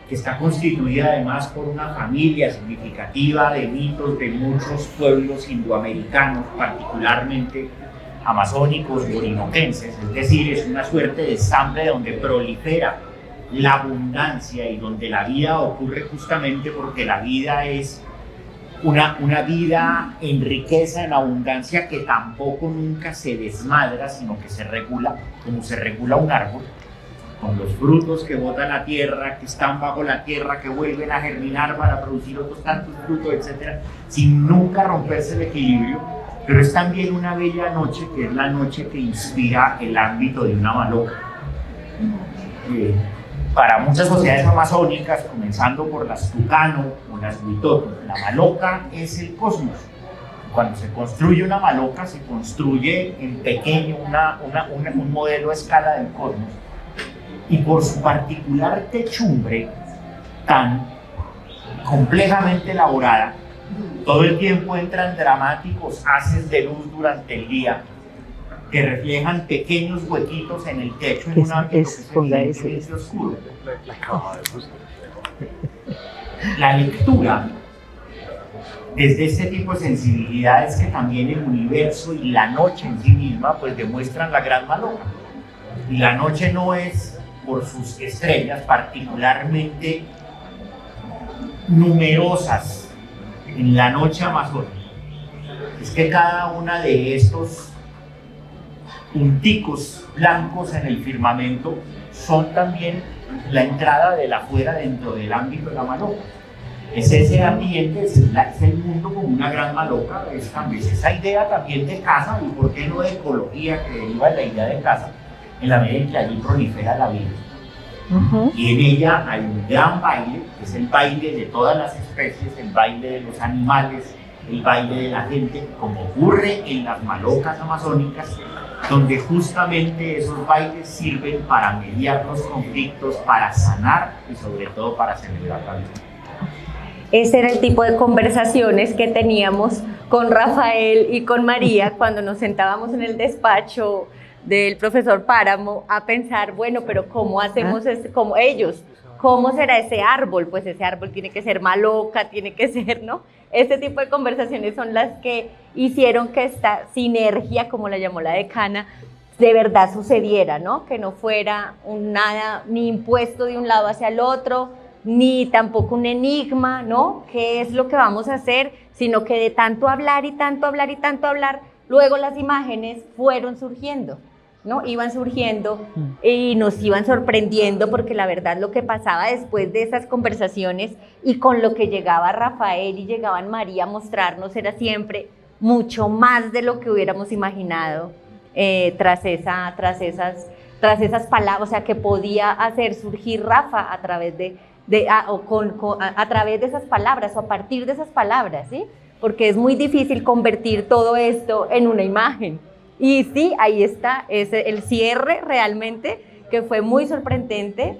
que está constituida además por una familia significativa de mitos de muchos pueblos indoamericanos, particularmente amazónicos y orinoquenses, es decir, es una suerte de estambre donde prolifera la abundancia y donde la vida ocurre justamente porque la vida es una vida en riqueza, en abundancia, que tampoco nunca se desmadra, sino que se regula, como se regula un árbol, con los frutos que bota la tierra, que están bajo la tierra, que vuelven a germinar para producir otros tantos frutos, etc., sin nunca romperse el equilibrio. Pero es también una bella noche, que es la noche que inspira el ámbito de una maloca. Para muchas sociedades amazónicas, comenzando por las Tucano o las Huitoto, la maloca es el cosmos. Cuando se construye una maloca, se construye en pequeño un modelo a escala del cosmos. Y por su particular techumbre tan complejamente elaborada, todo el tiempo entran dramáticos haces de luz durante el día que reflejan pequeños huequitos en el techo en un ámbito que es evidentemente oscuro. La lectura desde este tipo de sensibilidades, que también el universo y la noche en sí misma pues demuestran la gran maloca. Y la noche no es, por sus estrellas particularmente numerosas en la noche amazónica, es que cada una de estos punticos blancos en el firmamento son también la entrada de la afuera dentro del ámbito de la maloca. Es ese ambiente, es el mundo como una gran maloca, es esa idea también de casa, y por qué no de ecología, que deriva de la idea de casa, en la medida en que allí prolifera la vida. Y en ella hay un gran baile, que es el baile de todas las especies, el baile de los animales, el baile de la gente, como ocurre en las malocas amazónicas, donde justamente esos bailes sirven para mediar los conflictos, para sanar y sobre todo para celebrar la vida. Ese era el tipo de conversaciones que teníamos con Rafael y con María cuando nos sentábamos en el despacho del profesor Páramo a pensar, bueno, pero ¿cómo hacemos como ellos? ¿Cómo será ese árbol? Pues ese árbol tiene que ser maloca, tiene que ser, ¿no? Este tipo de conversaciones son las que hicieron que esta sinergia, como la llamó la decana, de verdad sucediera, ¿no? Que no fuera nada ni impuesto de un lado hacia el otro, ni tampoco un enigma, ¿no? ¿Qué es lo que vamos a hacer? Sino que de tanto hablar y tanto hablar y tanto hablar, luego las imágenes fueron surgiendo, ¿no? Iban surgiendo y nos iban sorprendiendo, porque la verdad lo que pasaba después de esas conversaciones y con lo que llegaba Rafael y llegaban María a mostrarnos era siempre mucho más de lo que hubiéramos imaginado tras esas palabras, o sea, que podía hacer surgir Rafa a través a través de esas palabras o a partir de esas palabras, ¿sí? Porque es muy difícil convertir todo esto en una imagen. Y sí, ahí está, es el cierre realmente, que fue muy sorprendente,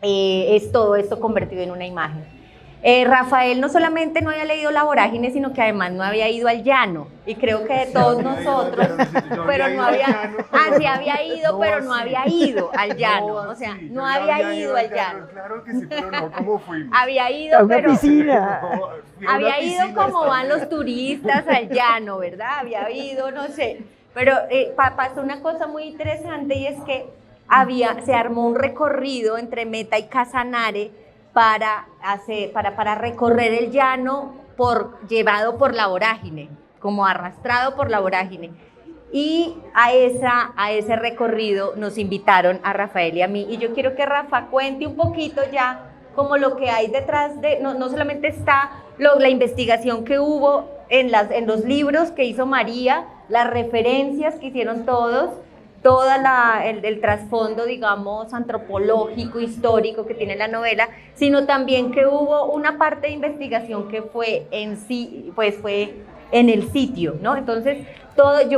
es todo esto convertido en una imagen. Rafael no solamente no había leído La Vorágine, sino que además no había ido al llano, y creo que de todos nosotros, pero no había, sí había ido, pero no había ido al llano, o sea, no había ido al llano. Claro que sí, pero no, ¿cómo fuimos? Había ido, pero... Había ido como hasta van los turistas al llano, ¿verdad? Había ido, no sé, pero pasó una cosa muy interesante, y es que se armó un recorrido entre Meta y Casanare para recorrer el llano llevado por la vorágine, como arrastrado por la vorágine. Y a ese recorrido nos invitaron a Rafael y a mí. Y yo quiero que Rafa cuente un poquito ya como lo que hay detrás de, no solamente está la investigación que hubo en los libros que hizo María, las referencias que hicieron todos, todo el trasfondo, digamos, antropológico, histórico que tiene la novela, sino también que hubo una parte de investigación que fue en sí, pues fue en el sitio, ¿no? Entonces,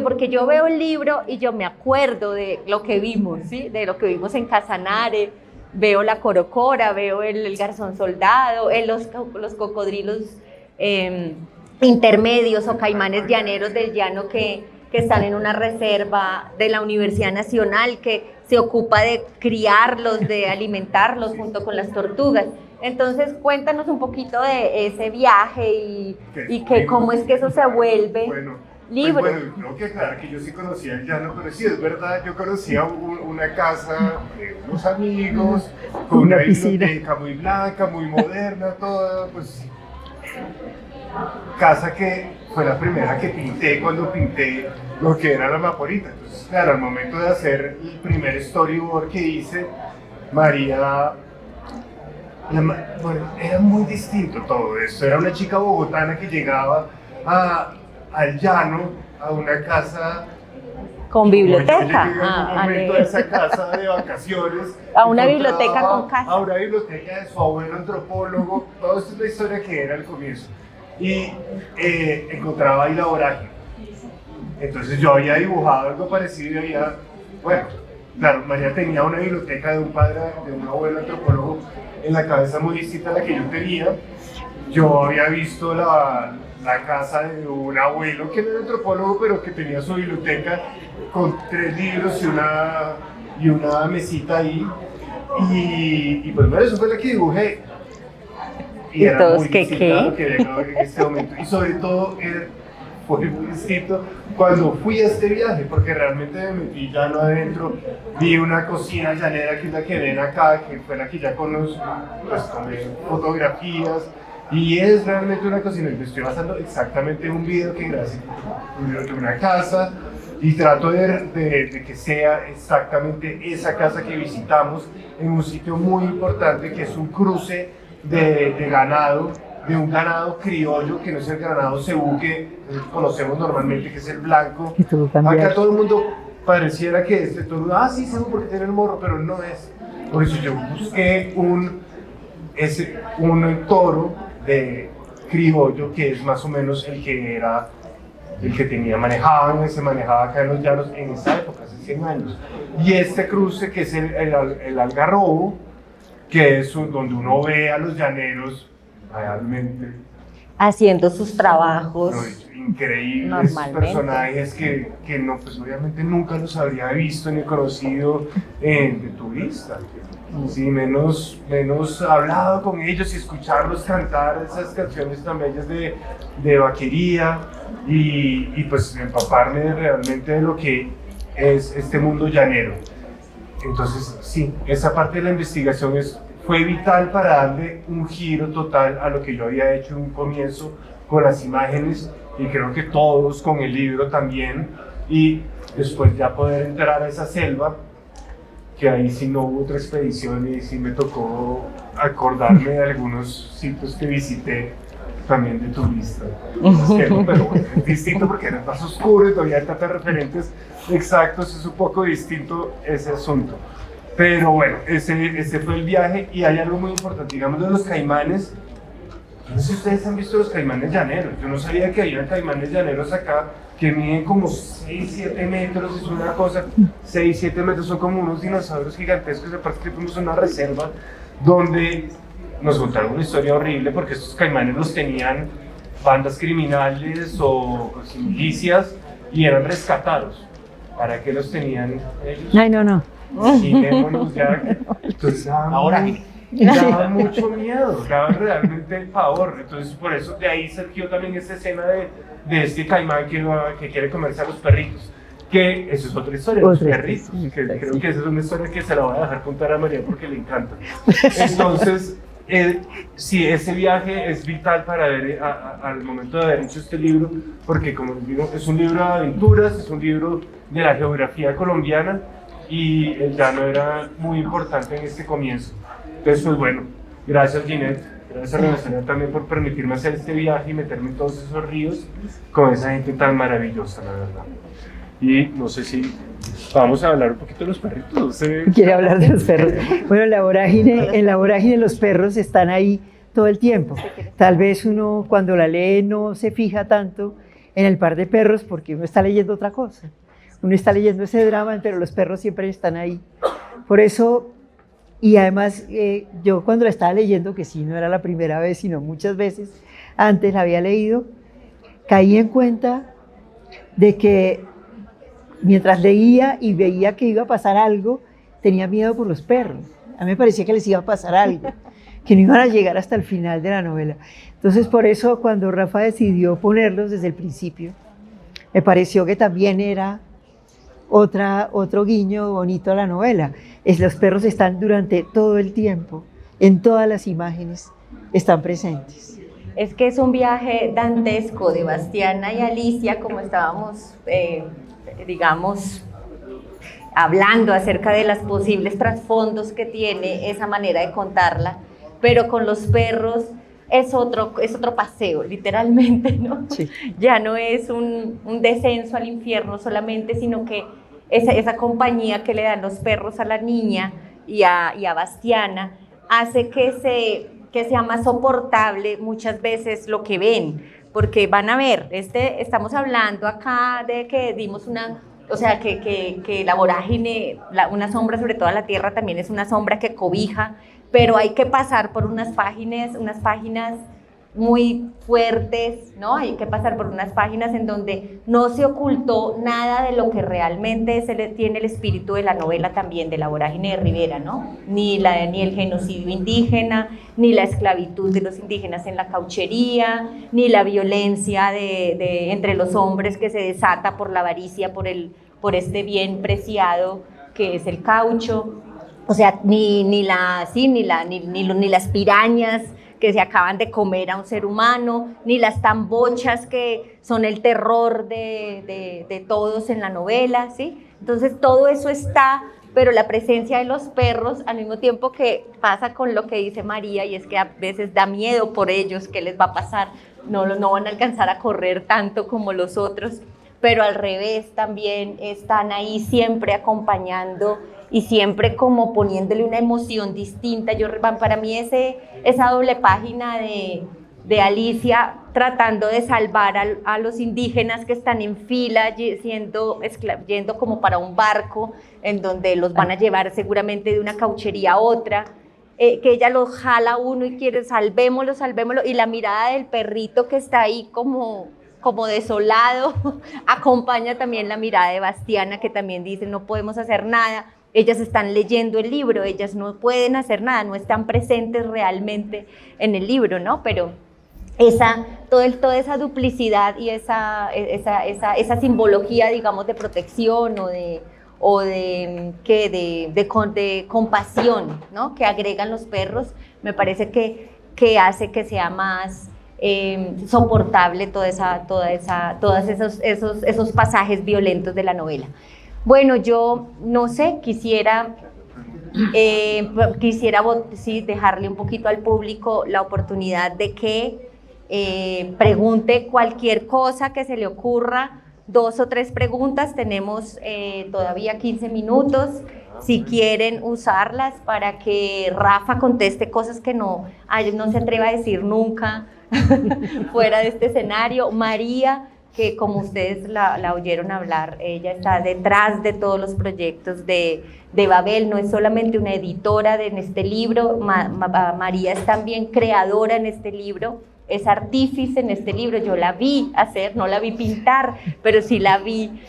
porque yo veo el libro y yo me acuerdo de lo que vimos, ¿sí? De lo que vimos en Casanare, veo la Corocora, veo el Garzón Soldado, los cocodrilos intermedios o caimanes llaneros del llano que están en una reserva de la Universidad Nacional que se ocupa de criarlos, de alimentarlos junto con las tortugas. Entonces, cuéntanos un poquito de ese viaje y cómo es que eso se vuelve libro. Pues bueno, tengo que aclarar que yo sí conocía el llano, pero sí, es verdad, yo conocía una casa de unos amigos, con una biblioteca muy blanca, muy moderna, toda, pues... Casa que fue la primera que pinté cuando pinté lo que era la Amaporita. Entonces, claro, al momento de hacer el primer storyboard que hice, María... Bueno, era muy distinto todo esto. Era una chica bogotana que llegaba al llano, a una casa con biblioteca. Yo llegué en un momento a esa casa de vacaciones. A una biblioteca con casa. A una biblioteca de su abuelo antropólogo. Toda esta es la historia que era al comienzo. Y encontraba ahí la vorágine. Entonces yo había dibujado algo parecido y había, bueno, claro, María tenía una biblioteca de un padre, de un abuelo antropólogo en la cabeza muy distinta a la que yo tenía. Yo había visto la casa de un abuelo que no era antropólogo, pero que tenía su biblioteca con 3 libros y una mesita ahí. Y pues bueno, eso fue la que dibujé. Y era muy distinto a lo que vengo en este momento. Y sobre todo fue muy distinto cuando fui a este viaje, porque realmente me metí llano adentro, vi una cocina llanera que es la que ven acá, que fue la que ya conozco, pues tomé fotografías, y es realmente una cocina. Me estoy basando exactamente en un video que grabé de una casa, y trato de que sea exactamente esa casa que visitamos, en un sitio muy importante que es un cruce de ganado, de un ganado criollo, que no es el ganado cebú que conocemos normalmente, que es el blanco. Acá todo el mundo pareciera que sí, cebú porque tiene el morro, pero no es. Por eso yo busqué un toro de criollo, que es más o menos el que se manejaba acá en los llanos en esa época, hace 100 años. Y este cruce, que es el algarrobo, que es donde uno ve a los llaneros realmente haciendo sus trabajos increíbles, personajes que no, pues obviamente nunca los habría visto ni conocido de turista, sí, menos hablado con ellos y escucharlos cantar esas canciones tan bellas de vaquería y pues empaparme realmente de lo que es este mundo llanero. Entonces, sí, esa parte de la investigación fue vital para darle un giro total a lo que yo había hecho en un comienzo con las imágenes, y creo que todos con el libro también, y después ya poder entrar a esa selva, que ahí sí no hubo otra expedición y sí me tocó acordarme de algunos sitios que visité también de turista. Pero bueno, es distinto porque era más oscuro y todavía hay tantos referentes exactos, es un poco distinto ese asunto. Pero bueno, ese fue el viaje, y hay algo muy importante, digamos, de los caimanes. No sé si ustedes han visto los caimanes llaneros. Yo no sabía que había caimanes llaneros acá que miden como 6-7 metros, es una cosa, 6-7 metros, son como unos dinosaurios gigantescos. Aparte que fuimos a una reserva donde nos contaron una historia horrible, porque estos caimanes los tenían bandas criminales o milicias y eran rescatados. ¿Para qué los tenían ellos? Ay, no. Imaginémonos ya. Entonces daba mucho miedo, daba realmente pavor. Entonces por eso de ahí surgió también esta escena de este caimán que quiere comerse a los perritos. Que eso es otra historia, los perritos. Que creo que esa es una historia que se la voy a dejar contar a María porque le encanta. Entonces, sí, ese viaje es vital para ver al momento de haber hecho este libro, porque como les digo, es un libro de aventuras, es un libro de la geografía colombiana, y el llano era muy importante en este comienzo. Entonces, pues bueno, gracias Ginette, gracias Renacional también por permitirme hacer este viaje y meterme en todos esos ríos con esa gente tan maravillosa, la verdad. Y no sé si vamos a hablar un poquito de los perritos. No sé. Quiere hablar de los perros. Bueno, en la vorágine los perros están ahí todo el tiempo. Tal vez uno cuando la lee no se fija tanto en el par de perros porque uno está leyendo otra cosa. Uno está leyendo ese drama, pero los perros siempre están ahí. Por eso, y además yo cuando la estaba leyendo, que sí, no era la primera vez, sino muchas veces antes la había leído, caí en cuenta de que mientras leía y veía que iba a pasar algo, tenía miedo por los perros. A mí me parecía que les iba a pasar algo, que no iban a llegar hasta el final de la novela. Entonces, por eso, cuando Rafa decidió ponerlos desde el principio, me pareció que también era otro guiño bonito a la novela. Los perros están durante todo el tiempo, en todas las imágenes, están presentes. Es que es un viaje dantesco de Bastiana y Alicia, como estábamos, digamos, hablando acerca de los posibles trasfondos que tiene esa manera de contarla, pero con los perros es otro paseo, literalmente, ¿no? Sí. Ya no es un descenso al infierno solamente, sino que esa compañía que le dan los perros a la niña y a Bastiana hace que sea más soportable muchas veces lo que ven, porque van a ver, estamos hablando acá de que dimos que la vorágine, una sombra sobre toda la tierra también es una sombra que cobija, pero hay que pasar por unas páginas muy fuertes, ¿no? Hay que pasar por unas páginas en donde no se ocultó nada de lo que realmente tiene el espíritu de la novela también, de la vorágine de Rivera, ¿no? Ni el genocidio indígena, ni la esclavitud de los indígenas en la cauchería, ni la violencia entre los hombres que se desata por la avaricia, por este bien preciado que es el caucho. O sea, ni las pirañas que se acaban de comer a un ser humano, ni las tambochas que son el terror de todos en la novela, ¿sí? Entonces todo eso está, pero la presencia de los perros, al mismo tiempo que pasa con lo que dice María, y es que a veces da miedo por ellos, qué les va a pasar, no van a alcanzar a correr tanto como los otros, pero al revés también están ahí siempre acompañando y siempre como poniéndole una emoción distinta. Para mí esa doble página de Alicia tratando de salvar a los indígenas que están en fila yendo como para un barco en donde los van a llevar seguramente de una cauchería a otra, que ella los jala a uno y quiere salvémoslo, y la mirada del perrito que está ahí como desolado acompaña también la mirada de Bastiana, que también dice no podemos hacer nada. Ellas están leyendo el libro, ellas no pueden hacer nada, no están presentes realmente en el libro, ¿no? Pero toda esa duplicidad y esa simbología, digamos, de protección o de compasión, ¿no? Que agregan los perros, me parece que hace que sea más soportable todos esos pasajes violentos de la novela. Bueno, yo no sé, quisiera dejarle un poquito al público la oportunidad de que pregunte cualquier cosa que se le ocurra, 2 o 3 preguntas, tenemos todavía 15 minutos, si quieren usarlas para que Rafa conteste cosas que no se atreva a decir nunca fuera de este escenario. María, que como ustedes la oyeron hablar, ella está detrás de todos los proyectos de Babel, no es solamente una editora en este libro, María es también creadora en este libro, es artífice en este libro. Yo la vi hacer, no la vi pintar, pero sí la vi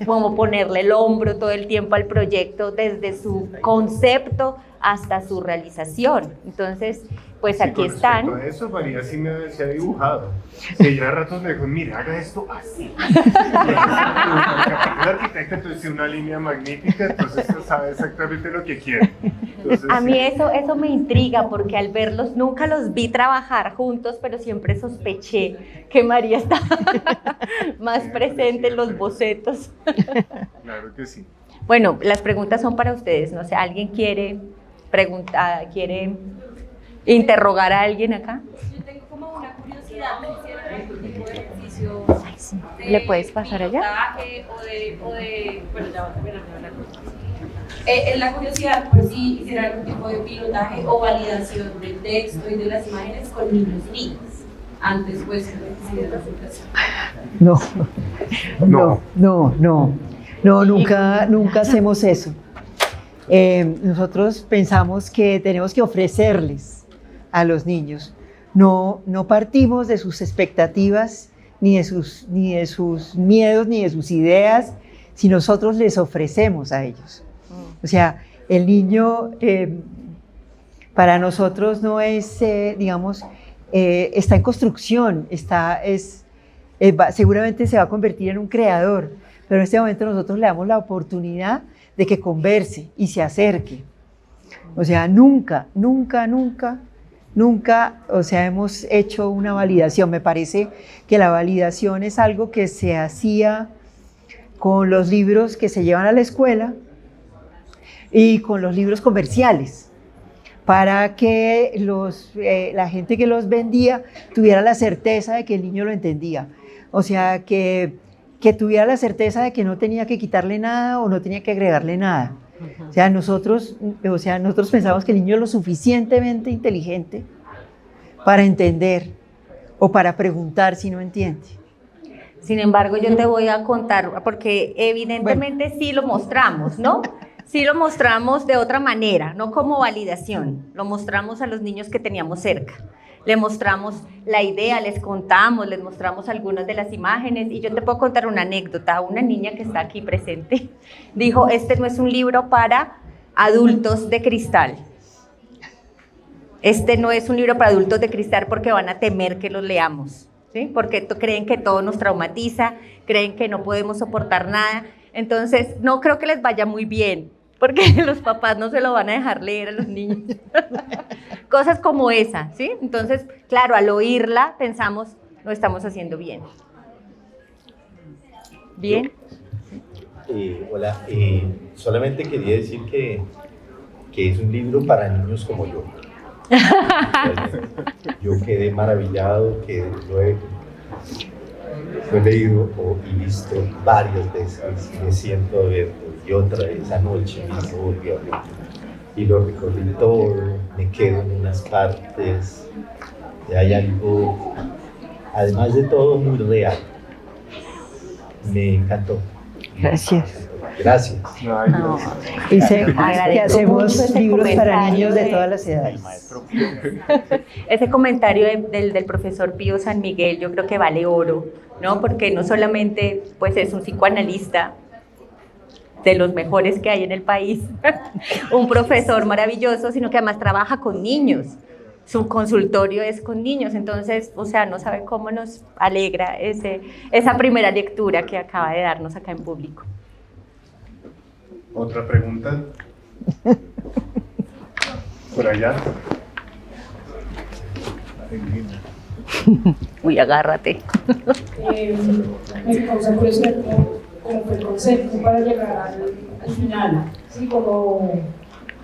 como ponerle el hombro todo el tiempo al proyecto, desde su concepto hasta su realización. Entonces, pues sí, aquí están. Con eso María sí me ha dibujado. Y yo a ratos me dijo, mira, haga esto así. La arquitecta entonces tiene una línea magnífica, entonces sabe exactamente lo que quiere. Entonces, a mí eso me intriga, porque al verlos, nunca los vi trabajar juntos, pero siempre sospeché que María estaba más presente en los bocetos. Claro que sí. Bueno, las preguntas son para ustedes, no sé, ¿alguien quiere interrogar a alguien acá? Yo tengo como una curiosidad, quisiera hacer un tipo de ejercicio ¿Le puedes pasar allá? Bueno, ya va a terminar de hablar. Es la curiosidad por si hiciera algún tipo de pilotaje o validación del texto y de las imágenes con niños y niñas, antes pues de la fundación. No, nunca hacemos eso. Nosotros pensamos que tenemos que ofrecerles a los niños. No partimos de sus expectativas, ni de sus miedos, ni de sus ideas, si nosotros les ofrecemos a ellos. O sea, el niño para nosotros no es, está en construcción, seguramente se va a convertir en un creador, pero en este momento nosotros le damos la oportunidad de que converse y se acerque. O sea, nunca, o sea, hemos hecho una validación. Me parece que la validación es algo que se hacía con los libros que se llevan a la escuela y con los libros comerciales, para que la gente que los vendía tuviera la certeza de que el niño lo entendía. O sea, que tuviera la certeza de que no tenía que quitarle nada o no tenía que agregarle nada. O sea, nosotros pensamos que el niño es lo suficientemente inteligente para entender o para preguntar si no entiende. Sin embargo, yo te voy a contar, porque evidentemente sí lo mostramos, ¿no? Sí lo mostramos de otra manera, no como validación. Lo mostramos a los niños que teníamos cerca. Le mostramos la idea, les contamos, les mostramos algunas de las imágenes. Y yo te puedo contar una anécdota. Una niña que está aquí presente dijo, este no es un libro para adultos de cristal. Este no es un libro para adultos de cristal porque van a temer que los leamos, ¿sí? Porque creen que todo nos traumatiza, creen que no podemos soportar nada. Entonces, no creo que les vaya muy bien, porque los papás no se lo van a dejar leer a los niños. Cosas como esa, ¿sí? Entonces, claro, al oírla pensamos, lo estamos haciendo bien. ¿Bien? Hola, solamente quería decir que es un libro para niños como yo. Yo quedé maravillado, que lo he leído y visto varias veces, me siento a verlo y otra vez anoche mismo volví a verlo y lo recorrí todo, me quedo en unas partes y hay algo, además de todo, muy real. Me encantó. Gracias. Gracias. No. Dice que Agradezco hacemos mucho ese libros para comentario niños de todas las edades. Ese comentario del profesor Pío San Miguel yo creo que vale oro, ¿no? Porque no solamente pues, es un psicoanalista de los mejores que hay en el país, un profesor maravilloso, sino que además trabaja con niños. Su consultorio es con niños, entonces, o sea, no sabe cómo nos alegra esa primera lectura que acaba de darnos acá en público. ¿Otra pregunta? Por allá. Uy, agárrate. Me causa curiosidad cómo fue el concepto para llegar al final, ¿sí? Como,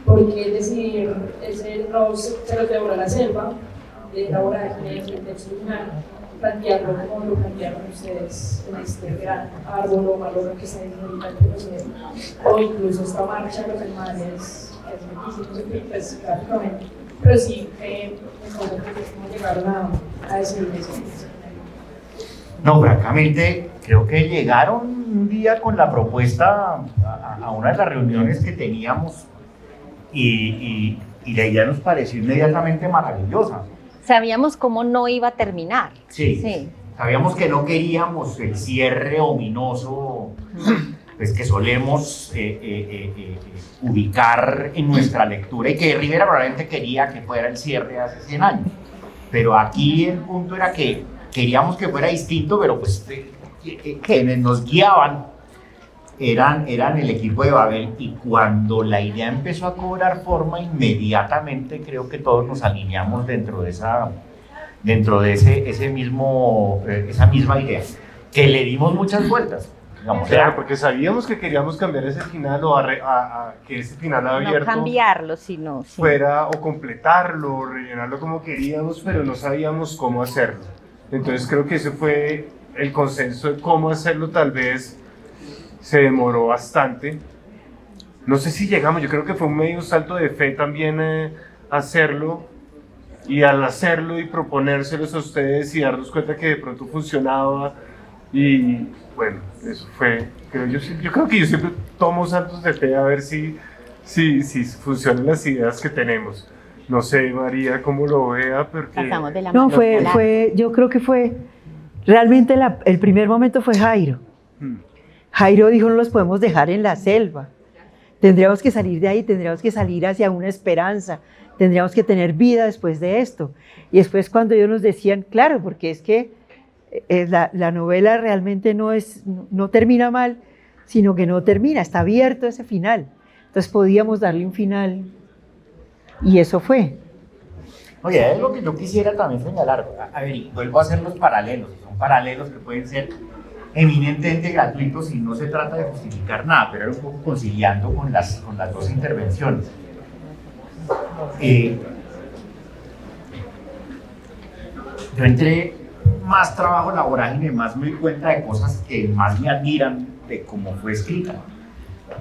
porque decidir ese no se lo devoró la selva, de la vorágine del texto final, plantearlo como lo plantearon ustedes en este gran árbol o valor que está diciendo ahorita el profesor, o incluso esta marcha de los animales, que es muy difícil, pues gráficamente, pero sí, me causa curiosidad cómo llegaron a decidir eso. No, francamente, creo que llegaron un día con la propuesta a una de las reuniones que teníamos y la idea nos pareció inmediatamente maravillosa. Sabíamos cómo no iba a terminar. Sí. Sabíamos que no queríamos el cierre ominoso pues, que solemos ubicar en nuestra lectura y que Rivera probablemente quería que fuera el cierre hace 100 años. Pero aquí el punto era que queríamos que fuera distinto, pero pues quienes nos guiaban eran el equipo de Babel, y cuando la idea empezó a cobrar forma, inmediatamente creo que todos nos alineamos dentro de esa misma idea, que le dimos muchas vueltas. Digamos, Claro, porque sabíamos que queríamos cambiar ese final o que ese final abierto No cambiarlo, sino... sí. fuera o completarlo o rellenarlo como queríamos, pero no sabíamos cómo hacerlo. Entonces creo que ese fue el consenso de cómo hacerlo tal vez se demoró bastante. No sé si llegamos, yo creo que fue un medio salto de fe también hacerlo, y al hacerlo y proponérselos a ustedes y darnos cuenta que de pronto funcionaba, y bueno, eso fue, yo creo que yo siempre tomo saltos de fe a ver si funcionan las ideas que tenemos. No sé, María, cómo lo vea, porque... Pasamos de la No, mano. yo creo que fue, realmente el primer momento fue Jairo. Jairo dijo, no los podemos dejar en la selva. Tendríamos que salir de ahí, tendríamos que salir hacia una esperanza, tendríamos que tener vida después de esto. Y después cuando ellos nos decían, claro, porque es que la novela realmente no termina mal, sino que no termina, está abierto ese final. Entonces podíamos darle un final y eso fue. Oye, es lo que yo quisiera también señalar. A ver, vuelvo a hacer los paralelos. Son paralelos que pueden ser eminentemente gratuitos y no se trata de justificar nada, pero era un poco conciliando con las dos intervenciones. Yo entré, más trabajo en la vorágine, más me doy cuenta de cosas que más me admiran de cómo fue escrita.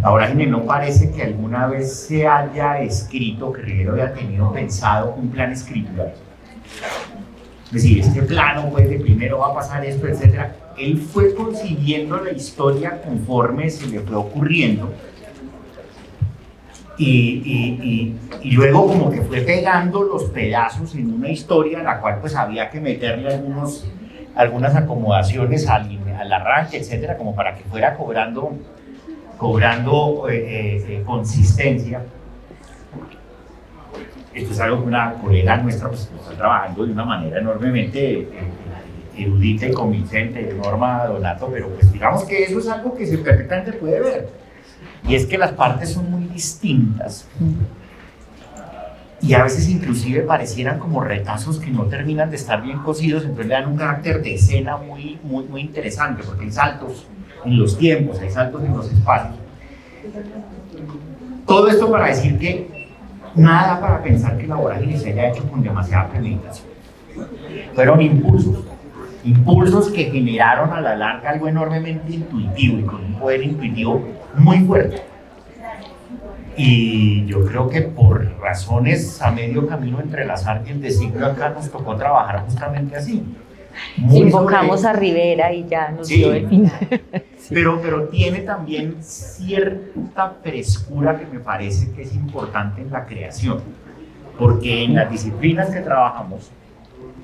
La vorágine no parece que alguna vez se haya escrito, que Rivero haya tenido pensado un plan escritural. Es decir, este plano, pues, de primero va a pasar esto, etc. Él fue concibiendo la historia conforme se le fue ocurriendo. Y luego como que fue pegando los pedazos en una historia a la cual pues había que meterle algunas acomodaciones al arranque, etcétera, como para que fuera cobrando consistencia. Esto es algo que una colega nuestra pues, está trabajando de una manera enormemente erudita y convincente, Norma Donato, pero pues digamos que eso es algo que se perfectamente puede ver. Y es que las partes son muy distintas y a veces inclusive parecieran como retazos que no terminan de estar bien cosidos, entonces le dan un carácter de escena muy interesante, porque hay saltos en los tiempos, hay saltos en los espacios. Todo esto para decir que nada para pensar que la vorágine se haya hecho con demasiada premeditación. Fueron impulsos que generaron a la larga algo enormemente intuitivo y con un poder intuitivo muy fuerte. Y yo creo que por razones a medio camino entre el azar y el designio acá nos tocó trabajar justamente así. Invocamos a Rivera y ya nos dio el final. Pero tiene también cierta frescura que me parece que es importante en la creación, porque en las disciplinas que trabajamos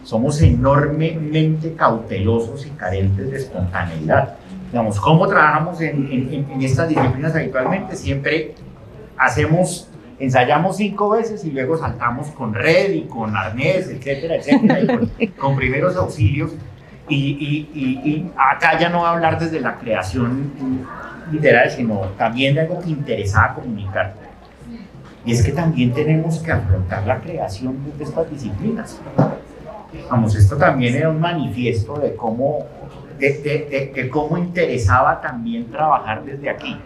somos enormemente cautelosos y carentes de espontaneidad. Digamos, ¿cómo trabajamos en estas disciplinas habitualmente? Siempre ensayamos 5 veces y luego saltamos con red y con arnés, etcétera, y con primeros auxilios. Y acá ya no voy a hablar desde la creación literal, sino también de algo que interesaba comunicar. Y es que también tenemos que afrontar la creación de estas disciplinas. Vamos, esto también era un manifiesto de cómo interesaba también trabajar desde aquí.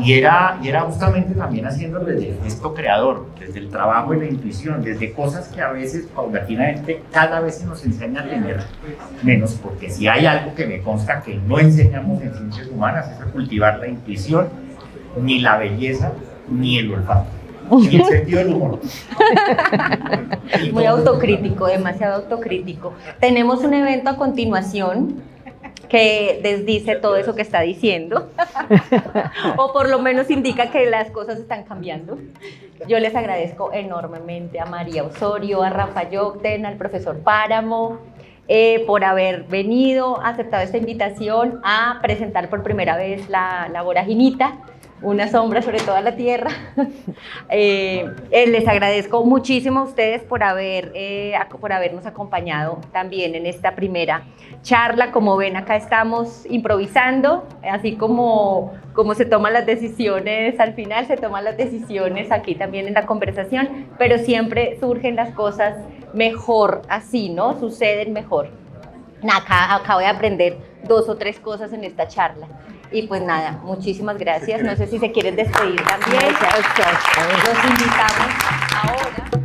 Y era justamente también haciéndolo desde el gesto creador, desde el trabajo y la intuición, desde cosas que a veces, paulatinamente, cada vez se nos enseña a tener menos, porque si hay algo que me consta que no enseñamos en ciencias humanas es a cultivar la intuición, ni la belleza, ni el olfato, ni el sentido del humor. Muy autocrítico, demasiado autocrítico. Tenemos un evento a continuación que desdice todo eso que está diciendo, o por lo menos indica que las cosas están cambiando. Yo les agradezco enormemente a María Osorio, a Rafa Yocten, al profesor Páramo, por haber venido, aceptado esta invitación a presentar por primera vez la Voraginita, una sombra sobre toda la tierra. Les agradezco muchísimo a ustedes por habernos acompañado también en esta primera charla. Como ven, acá estamos improvisando, así como se toman las decisiones al final, se toman las decisiones aquí también en la conversación, pero siempre surgen las cosas mejor así, ¿no? Suceden mejor. Acabo de aprender 2 o 3 cosas en esta charla. Y pues nada, muchísimas gracias. No sé si se quieren despedir también. Los invitamos ahora.